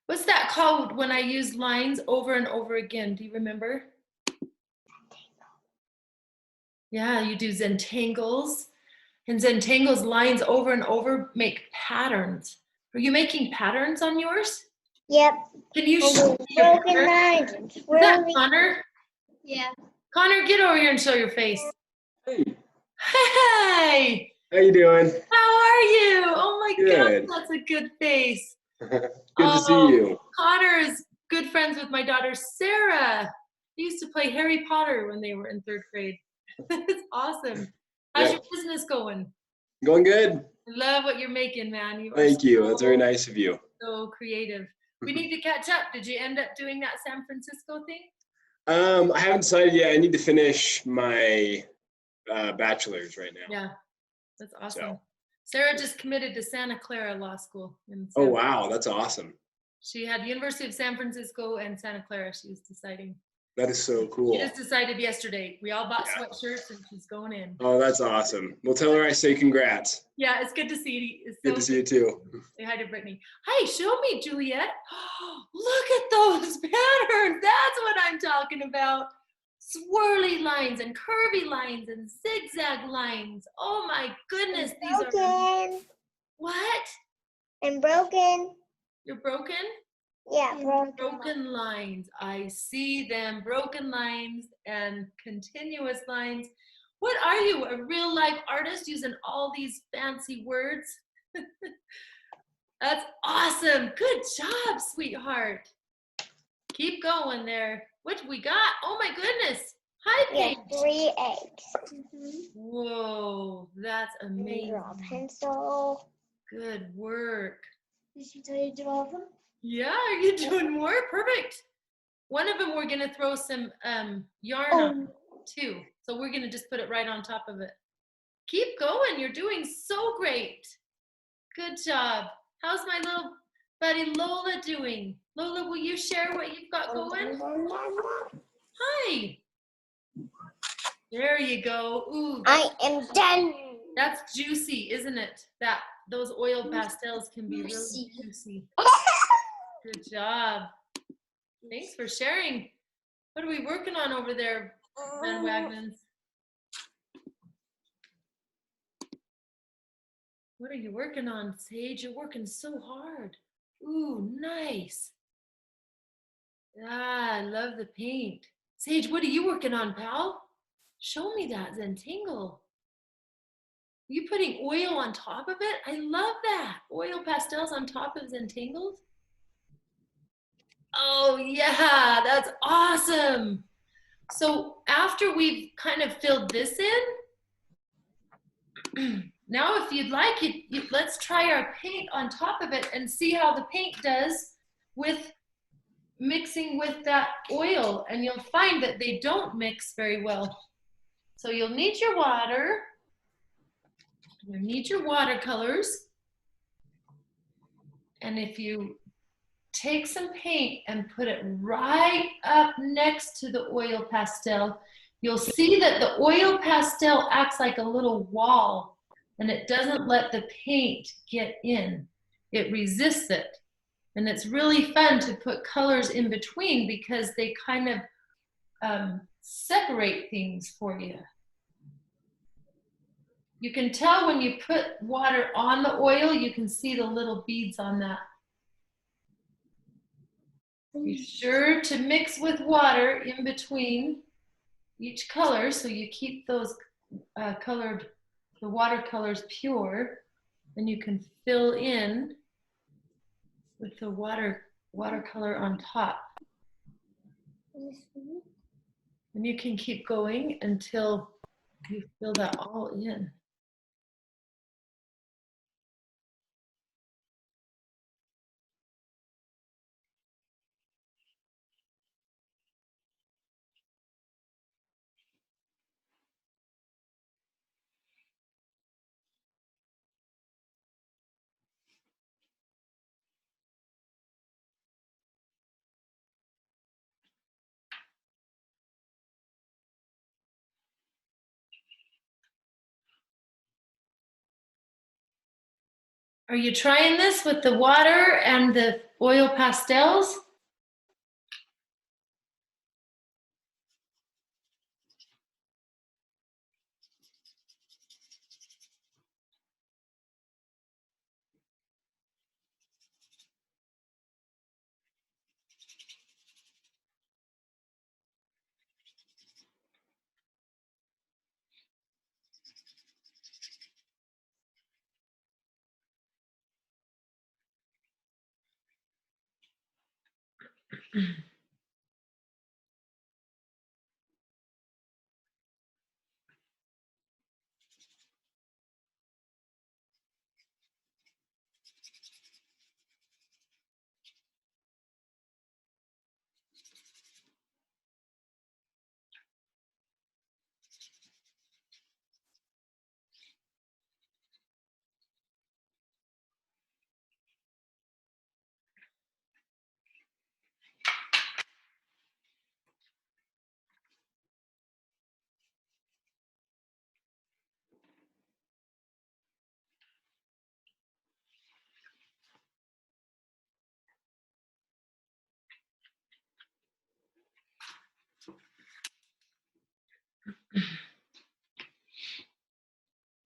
What's that called when I use lines over and over again? Do you remember? Yeah, you do Zentangles. And Zentangles lines over and over make patterns. Are you making patterns on yours? Yep. Can you And show with me your broken pattern? lines and Is that swirly. Connor? Yeah. Connor, get over here and show your face. Hey, Hey, how you doing? how are you? Oh my Good. God, that's a good face. Good to see you. Connor is good friends with my daughter, Sarah. They used to play Harry Potter when they were in 3rd grade. It's awesome. How's Yep. your business going? Going good. I love what you're making, man. You are Thank you. That's very so, nice of you. so creative. We need to catch up. Did you end up doing that San Francisco thing? I haven't decided yet. I need to finish my bachelor's right now. Yeah, that's awesome. So. Sarah just committed to Santa Clara Law School. Oh, wow. That's awesome. She had University of San Francisco and Santa Clara. She was deciding. That is so cool. She just decided yesterday. We all bought Yeah. sweatshirts and she's going in. Oh, that's awesome. Well, tell her I say congrats. Yeah, it's good to see you. It's Good to see you too. Say hi to Brittany. Hi, show me, Juliet. Look at those patterns. That's what I'm talking about. Swirly lines and curvy lines and zigzag lines. Oh my goodness, these are Broken. what? And broken. You're broken? Yeah, broken. Broken lines. I see them. Broken lines and continuous lines. What are you, a real life artist using all these fancy words? That's awesome. Good job, sweetheart. Keep going there. What we got? Oh my goodness. Hi, Yeah, Paige. 3 eggs. Whoa, that's And you amazing. draw a pencil. Good work. Did she tell you to draw them? Yeah, are you doing more? Perfect. One of them we're gonna throw some yarn on too. So we're gonna just put it right on top of it. Keep going, you're doing so great. Good job. How's my little buddy Lola doing? Lola, will you share what you've got going? Hi. There you go. Ooh, I am done. that's juicy, isn't it? Those oil pastels can be really juicy. Good job. Thanks for sharing. What are we working on over there, Van Wagnans? What are you working on, Sage? You're working so hard. Ooh, nice. Ah, I love the paint. Sage, what are you working on, pal? Show me that, Zentangle. You putting oil on top of it? I love that. Oil pastels on top of Zentangles. Oh yeah, that's awesome. So after we've kind of filled this in, now if you'd like, let's try our paint on top of it and see how the paint does with mixing with that oil. And you'll find that they don't mix very well. So you'll need your water. You need your watercolors. And if you take some paint and put it right up next to the oil pastel, you'll see that the oil pastel acts like a little wall and it doesn't let the paint get in. It resists it. And it's really fun to put colors in between because they kind of separate things for you. You can tell when you put water on the oil, you can see the little beads on that. Be sure to mix with water in between each color so you keep those the watercolors pure, and you can fill in with the watercolor on top. And you can keep going until you fill that all in. Are you trying this with the water and the oil pastels?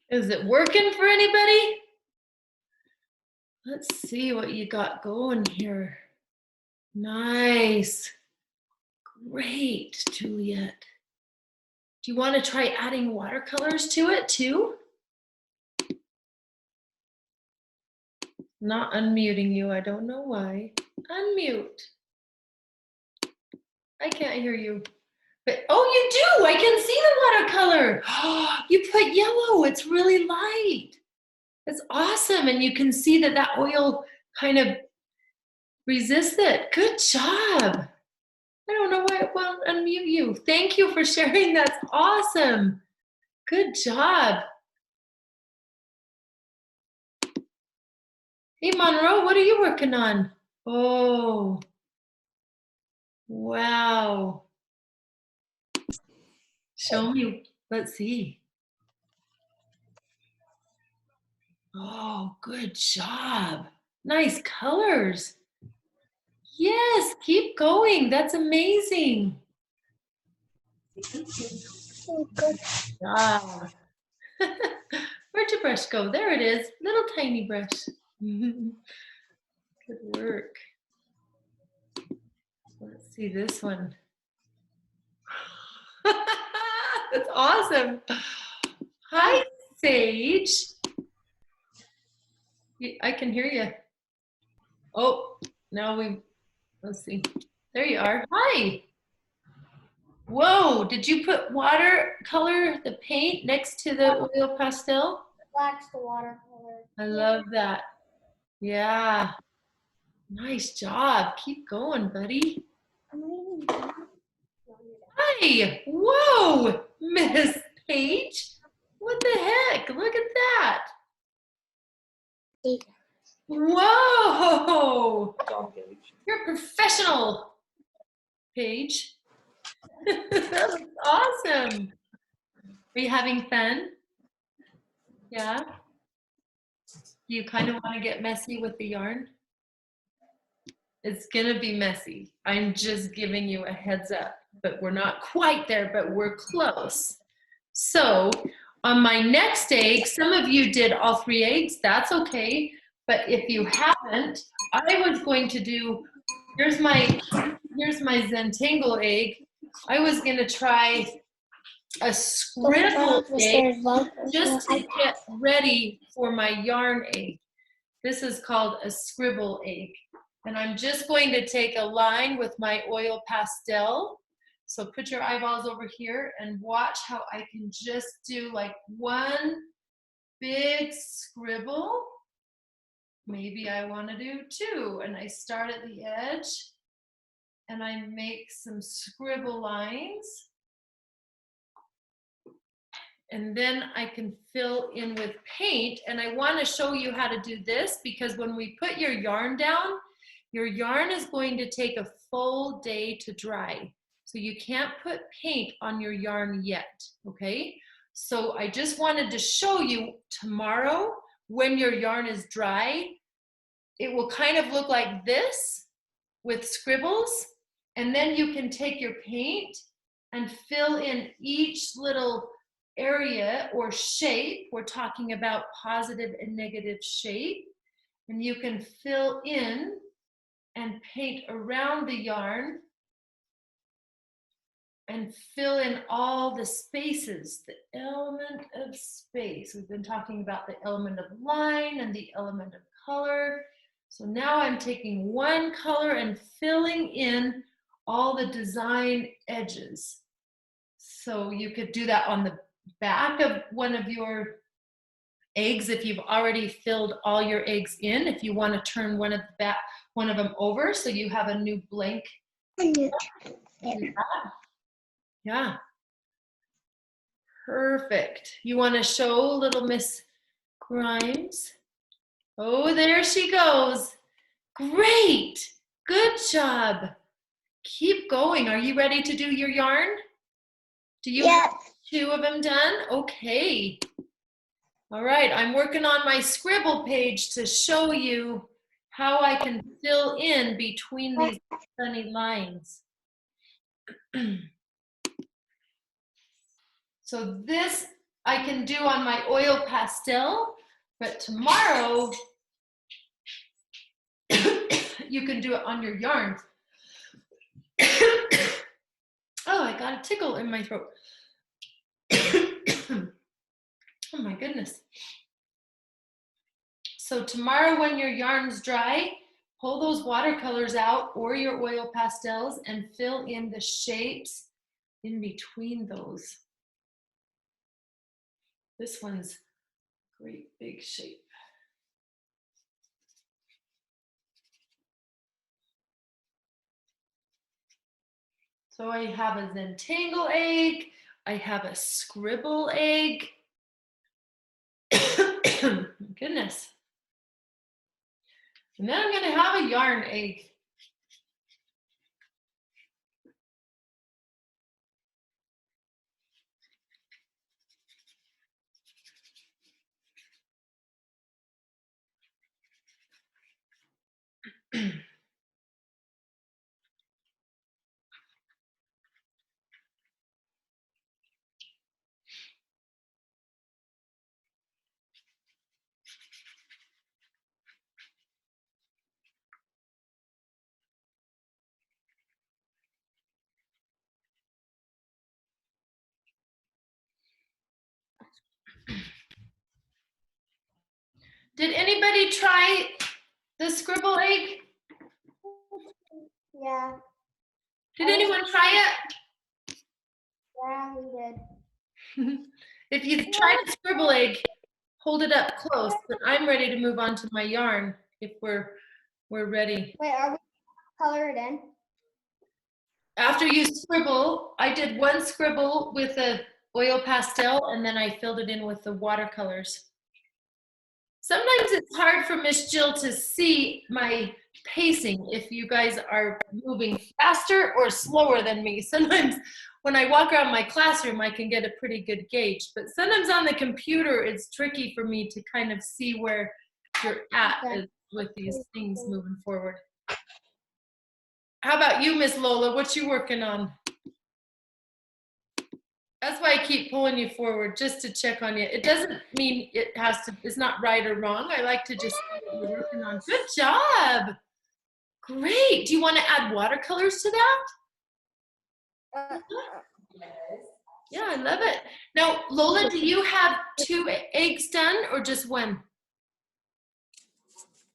Is it working for anybody? Let's see what you got going here. Nice. Great, Juliet. Do you want to try adding watercolors to it too? Not unmuting you. I don't know why. Unmute. I can't hear you. But oh, you do. I can see the watercolor. You put yellow. It's really light. It's awesome. And you can see that that oil kind of resists it. Good job. I don't know why it won't unmute you. Thank you for sharing. That's awesome. Good job. Hey, Monroe, what are you working on? Oh, wow. Show me. Let's see. Oh, good job. Nice colors. Yes, keep going. That's amazing. Good. Wow. Where'd your brush go? There it is. Little tiny brush. Good work. Let's see this one. That's awesome. Hi, Sage. I can hear you. Oh, now let's see. There you are. Hi. Whoa, did you put watercolor, the paint, next to the oil pastel? Black's the watercolor. I love that. Yeah. Nice job. Keep going, buddy. Hi. Whoa, Miss Paige. What the heck? Look at that. Whoa. You're a professional, Paige. That was awesome. Are you having fun? Yeah. You kind of want to get messy with the yarn? It's gonna be messy. I'm just giving you a heads up, but we're not quite there, but we're close. So on my next egg, some of you did all 3 eggs, that's okay. But if you haven't, I was going to do, here's my Zentangle egg. I was gonna try a scribble egg just to get ready for my yarn egg. This is called a scribble egg. And I'm just going to take a line with my oil pastel. So put your eyeballs over here and watch how I can just do like one big scribble. Maybe I want to do 2. And I start at the edge and I make some scribble lines. And then I can fill in with paint. And I want to show you how to do this because when we put your yarn down, your yarn is going to take a full day to dry. So you can't put paint on your yarn yet, okay? So I just wanted to show you tomorrow when your yarn is dry, it will kind of look like this with scribbles. And then you can take your paint and fill in each little area or shape. We're talking about positive and negative shape. And you can fill in and paint around the yarn and fill in all the spaces, the element of space. We've been talking about the element of line and the element of color. So now I'm taking one color and filling in all the design edges. So you could do that on the back of one of your eggs if you've already filled all your eggs in. If you want to turn one of them over so you have a new blank. Yeah. Perfect. You want to show little Miss Grimes? Oh, there she goes. Great. Good job. Keep going. Are you ready to do your yarn? Do you have 2 of them done? Okay. All right. I'm working on my scribble page to show you how I can fill in between these funny lines. So this I can do on my oil pastel, but tomorrow you can do it on your yarn. Oh, I got a tickle in my throat. Oh my goodness. So tomorrow when your yarn's dry, pull those watercolors out or your oil pastels and fill in the shapes in between those. This one's a great big shape. So I have a Zentangle egg, I have a scribble egg. Goodness. And then I'm gonna have a yarn egg. Did anybody try the scribble egg? Yeah. Did anyone try Yeah, we did. it? If you tried the scribble egg, hold it up close, but I'm ready to move on to my yarn if we're ready. Wait, are we colored in? After you scribble, I did one scribble with a oil pastel and then I filled it in with the watercolors. Sometimes it's hard for Miss Jill to see my pacing if you guys are moving faster or slower than me. Sometimes when I walk around my classroom, I can get a pretty good gauge, but sometimes on the computer, it's tricky for me to kind of see where you're at with these things moving forward. How about you, Miss Lola? What you working on? That's why I keep pulling you forward, just to check on you. It doesn't mean it has to, it's not right or wrong. I like to just see what you're working on. Good job. Great. Do you want to add watercolors to that? Yeah, I love it. Now, Lola, do you have 2 eggs done or just one?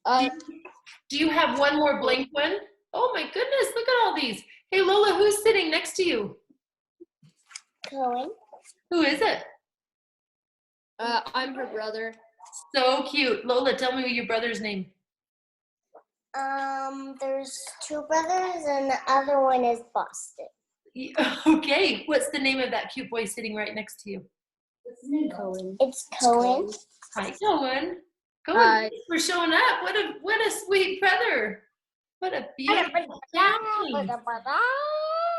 Do you have one more blank one? Oh my goodness, look at all these. Hey, Lola, who's sitting next to you? Going. Who is it? I'm her brother. So cute. Lola, tell me your brother's name. There's 2 brothers and the other one is Boston. Okay, what's the name of that cute boy sitting right next to you? Cohen. It's Cohen. Hi, Cohen. Cohen, Hi. thanks for showing up. What a sweet brother. What a beautiful family.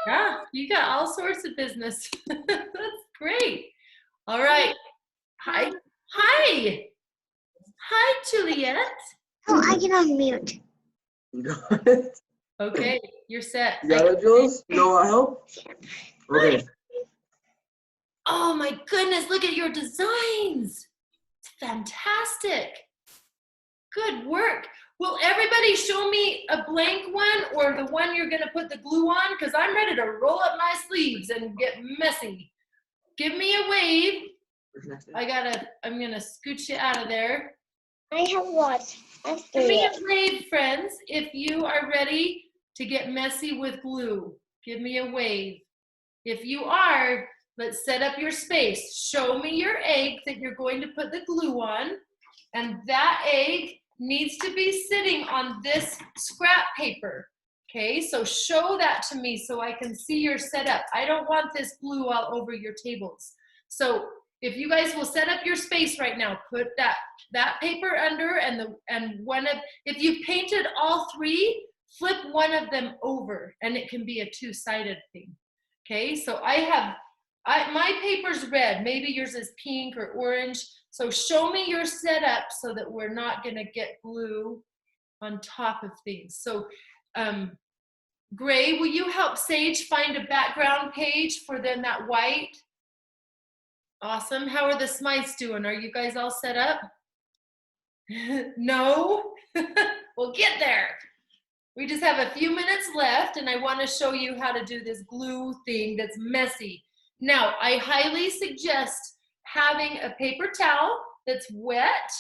Yeah, you got all sorts of business. That's great. All right. Hi. Hi. Hi, Juliet. Oh, I get on mute. You got it? Okay, you're set. You got it, Jules? You want help? Okay. Oh my goodness, look at your designs. It's fantastic. Good work. Will everybody show me a blank one or the one you're gonna put the glue on? Because I'm ready to roll up my sleeves and get messy. Give me a wave. I'm gonna scoot you out of there. I have lots. Give me a wave, friends, if you are ready to get messy with glue. Give me a wave. If you are, let's set up your space. Show me your egg that you're going to put the glue on, and that egg needs to be sitting on this scrap paper. Okay, so show that to me so I can see your setup. I don't want this glue all over your tables. So if you guys will set up your space right now, put that paper under if you painted all 3, flip one of them over and it can be a 2-sided thing. Okay, so my paper's red, maybe yours is pink or orange. So show me your setup so that we're not gonna get glue on top of things. So Gray, will you help Sage find a background page for then that white? Awesome. How are the Smythes doing? Are you guys all set up? No? We'll get there. We just have a few minutes left and I want to show you how to do this glue thing that's messy. Now, I highly suggest having a paper towel that's wet,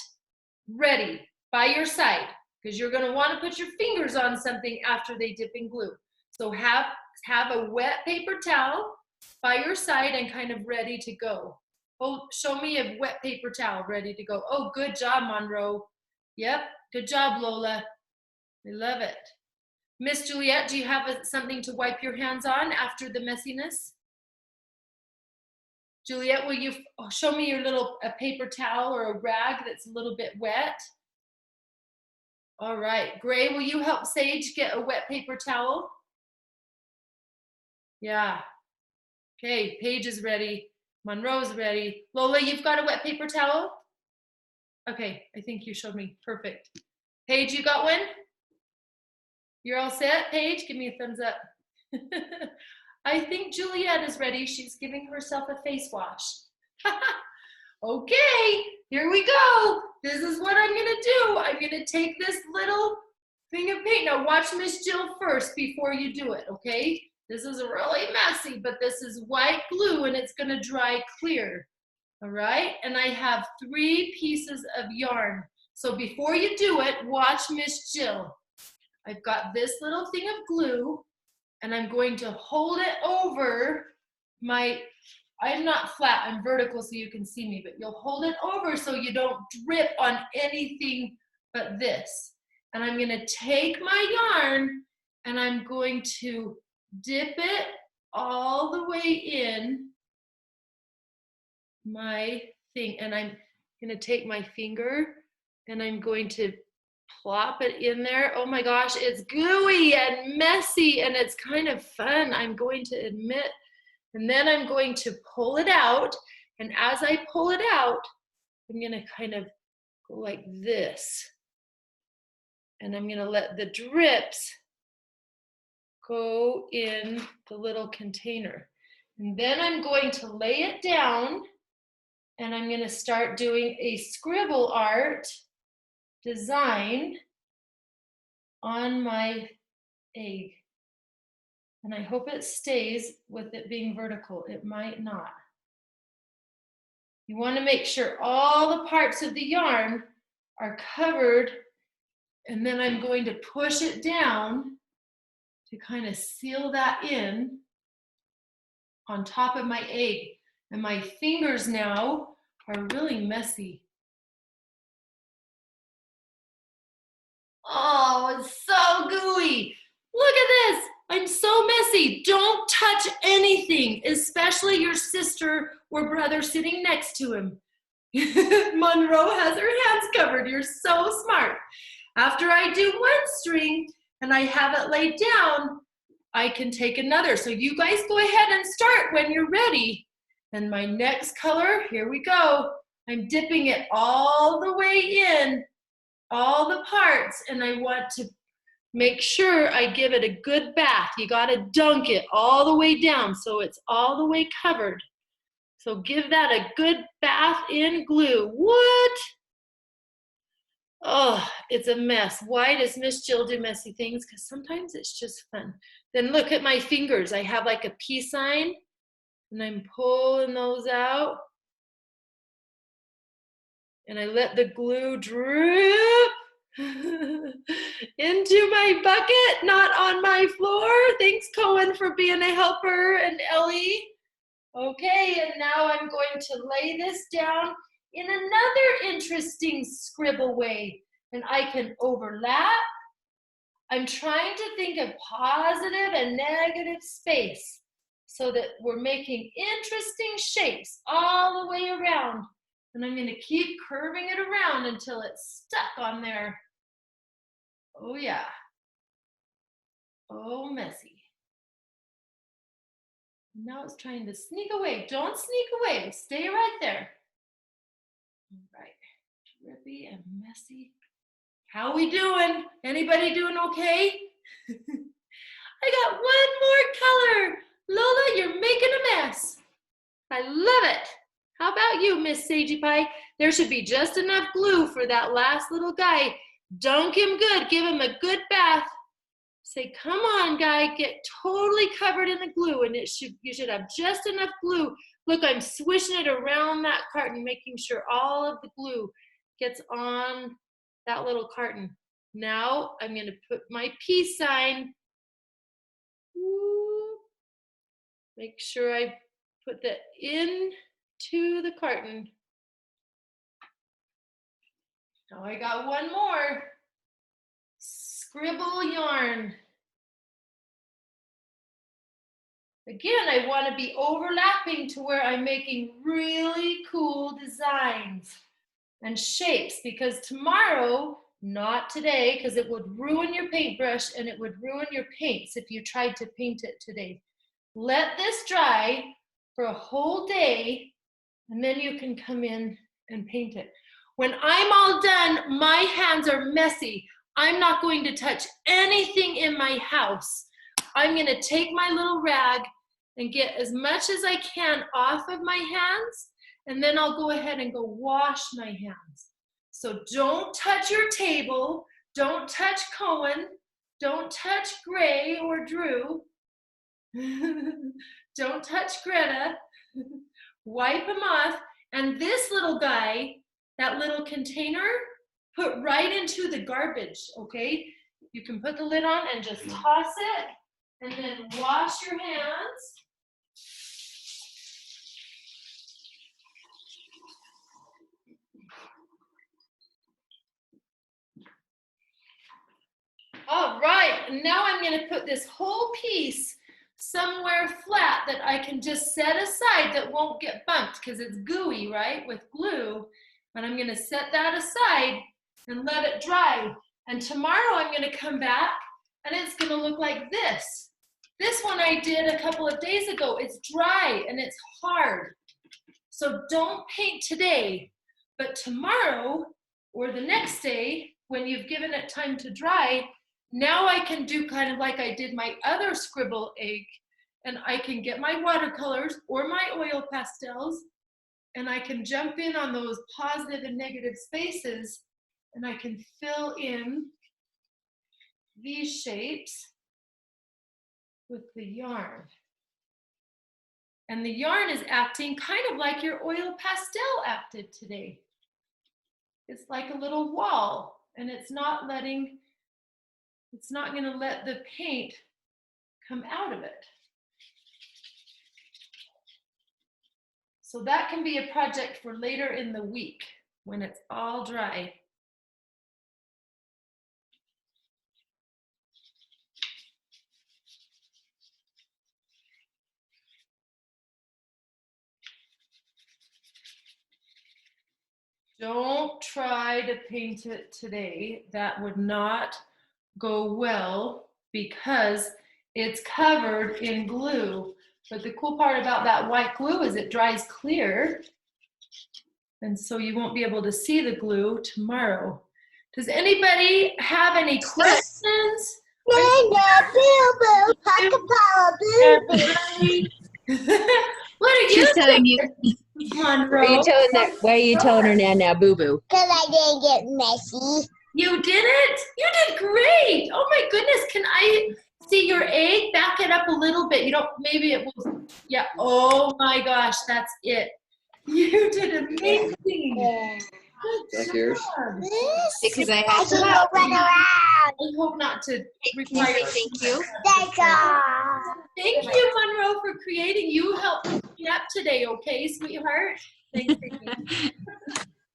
ready by your side, because you're going to want to put your fingers on something after they dip in glue. So have a wet paper towel by your side and kind of ready to go. Oh, show me a wet paper towel ready to go. Oh, good job, Monroe. Yep, good job, Lola. I love it. Miss Juliet, do you have something to wipe your hands on after the messiness? Juliet, will you show me your a paper towel or a rag that's a little bit wet? All right, Gray, will you help Sage get a wet paper towel? Yeah. Okay, Paige is ready. Monroe's ready. Lola, you've got a wet paper towel? Okay, I think you showed me. Perfect. Paige, you got one? You're all set, Paige? Give me a thumbs up. I think Juliet is ready. She's giving herself a face wash. Okay, here we go. This is what I'm gonna do. I'm gonna take this little thing of paint. Now watch Miss Jill first before you do it, okay? This is really messy, but this is white glue and it's gonna dry clear, all right? And I have 3 pieces of yarn. So before you do it, watch Miss Jill. I've got this little thing of glue and I'm going to hold it over my, I'm not flat, I'm vertical so you can see me, but you'll hold it over so you don't drip on anything but this. And I'm gonna take my yarn and I'm going to dip it all the way in my thing. And I'm gonna take my finger and I'm going to plop it in there. Oh my gosh, it's gooey and messy and it's kind of fun, I'm going to admit. And then I'm going to pull it out. And as I pull it out, I'm gonna kind of go like this. And I'm gonna let the drips go in the little container. And then I'm going to lay it down and I'm gonna start doing a scribble art design on my egg. And I hope it stays with it being vertical. It might not. You want to make sure all the parts of the yarn are covered, and then I'm going to push it down to kind of seal that in on top of my egg. And my fingers now are really messy. Oh, it's so gooey. Look at this. I'm so messy. Don't touch anything, especially your sister or brother sitting next to him. Monroe has her hands covered. You're so smart. After I do one string and I have it laid down, I can take another. So you guys go ahead and start when you're ready. And my next color, here we go. I'm dipping it all the way in, all the parts, and I want to make sure I give it a good bath. You gotta dunk it all the way down so it's all the way covered. So give that a good bath in glue. What? Oh, it's a mess. Why does Miss Jill do messy things? Because sometimes it's just fun. Then look at my fingers. I have like a peace sign and I'm pulling those out. And I let the glue drip into my bucket, not on my floor. Thanks, Cohen, for being a helper, and Ellie. Okay, and now I'm going to lay this down in another interesting scribble way. And I can overlap. I'm trying to think of positive and negative space so that we're making interesting shapes all the way around. And I'm gonna keep curving it around until it's stuck on there. Oh yeah. Oh, messy. Now it's trying to sneak away. Don't sneak away. Stay right there. All right. Drippy and messy. How we doing? Anybody doing okay? I got one more color. Lola, you're making a mess. I love it. How about you, Miss Sagey Pie? There should be just enough glue for that last little guy. Dunk him good. Give him a good bath. Say, come on, guy. Get totally covered in the glue, and you should have just enough glue. Look, I'm swishing it around that carton, making sure all of the glue gets on that little carton. Now I'm going to put my peace sign. Make sure I put that into the carton. Now I got one more. Scribble yarn. Again, I want to be overlapping to where I'm making really cool designs and shapes, because tomorrow Not today, because it would ruin your paintbrush and it would ruin your paints if you tried to paint it today. Let this dry for a whole day, and then you can come in and paint it. When I'm all done, my hands are messy. I'm not going to touch anything in my house. I'm going to take my little rag and get as much as I can off of my hands, and then I'll go ahead and go wash my hands. So don't touch your table, don't touch Cohen, don't touch Gray or Drew, don't touch Greta, wipe them off, and this little guy, that little container, put right into the garbage, okay? You can put the lid on and just toss it, and then wash your hands. All right, now I'm going to put this whole piece somewhere flat that I can just set aside that won't get bumped because it's gooey, right, with glue. And I'm going to set that aside and let it dry. And tomorrow I'm going to come back and it's going to look like this. This one I did a couple of days ago. It's dry and it's hard. So don't paint today, but tomorrow or the next day when you've given it time to dry, now I can do kind of like I did my other scribble egg, and I can get my watercolors or my oil pastels, and I can jump in on those positive and negative spaces, and I can fill in these shapes with the yarn. And the yarn is acting kind of like your oil pastel acted today. It's like a little wall, and it's not going to let the paint come out of it. So that can be a project for later in the week when it's all dry. Don't try to paint it today. That would not go well because it's covered in glue. But the cool part about that white glue is it dries clear. And so you won't be able to see the glue tomorrow. Does anybody have any questions? What are you She's telling you. Monroe? Why are you telling her now, boo boo? Because I didn't get messy. You didn't? You did great. Oh my goodness. Can I see your egg? Back it up a little bit. You don't, maybe it will. Yeah. Oh my gosh. That's it. You did amazing. Yeah. That's yours. Because I I have can to. go run around. I hope not to require. Thank you. That's all. Thank you, Monroe, for creating. You helped me up today, okay, sweetheart? Thanks, baby.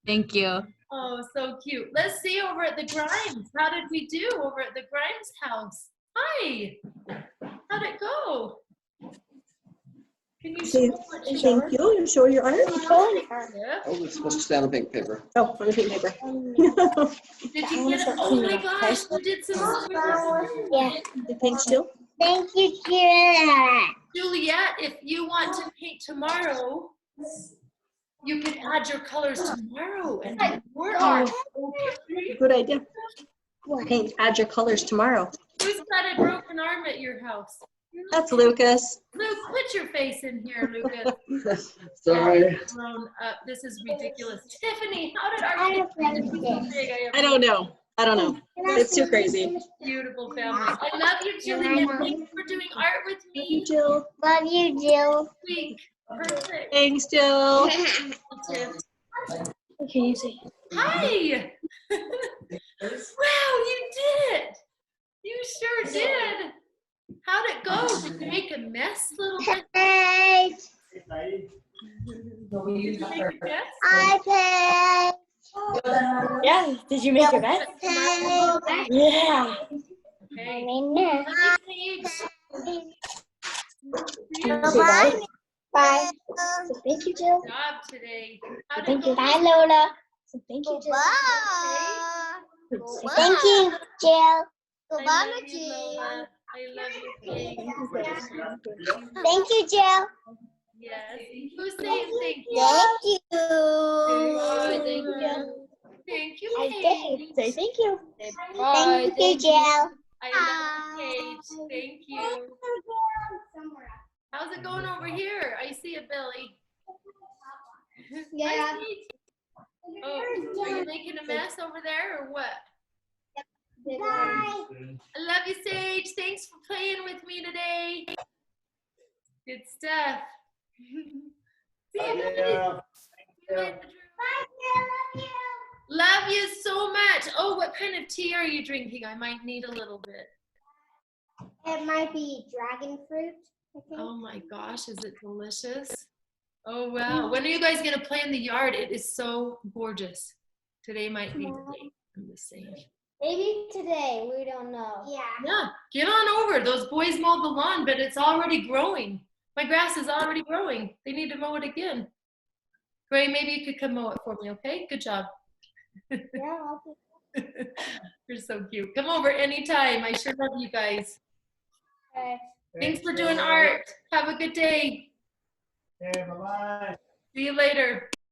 Thank you. Oh, so cute. Let's see over at the Grimes. How did we do over at the Grimes house? Hi. How'd it go? Can you show what you Thank you. You show your art? Yeah. Oh, it's supposed to stay on the pink paper. Oh, on the pink paper. Did you get it? Oh my gosh, you did some Yeah. The pink still? Thank you, Kira. Juliet, if you want to paint tomorrow, you can add your colors tomorrow and do more art. Okay. Good idea. Paint, add your colors tomorrow. Who's got a broken arm at your house? That's Lucas. Luke, put your face in here, Lucas. Sorry. Grown up. This is ridiculous. Tiffany, how did I our have kids friends so there. big? I don't know. It's too crazy. Beautiful family. I love you, Juliet. Thanks for doing art with Thank you, me. Jill. Love you, Jill. Week. Perfect. Thanks, Jill. Tiff. What can you say? Hi. Wow, you did it. You sure did. How'd it go? Did you make a mess, little bit? Hey, Did you make a mess? iPad. Yeah. Did you make your bed? Hey. Yeah. Okay. Bye. Hi, Paige. Bye. Bye. Thank you, Jill. Good job today. How'd it Thank you. go? Bye, Lola. Thank you, Jill. Okay. Thank you, Jill. I love you, Lola. I love you, Kate. Thank you, Jill. Yes. Who's saying thank you? Thank you. Oh, thank you. Thank you, I Kate. did. Say thank you. Thank you, Jill. I love you, Kate. Thank you. How's it going over here? I see a Billy. Yeah. Oh, are you making a mess over there or what? Bye. I love you, Sage. Thanks for playing with me today. Good stuff. See you, Billy. Yeah. See you in the room. Love you so much. Oh, what kind of tea are you drinking? I might need a little bit. It might be dragon fruit, I think. Oh my gosh, is it delicious? Oh wow. When are you guys gonna play in the yard? It is so gorgeous. Today might be the day. I'm just saying. Maybe today, we don't know. Yeah. Yeah, get on over. Those boys mowed the lawn, but it's already growing. My grass is already growing. They need to mow it again. Gray, maybe you could come mow it for me, okay? Good job. Yeah, I'll do You're so cute. Come over anytime. I sure love you guys. Okay. Thanks for doing art. Have a good day. Okay, bye-bye. See you later.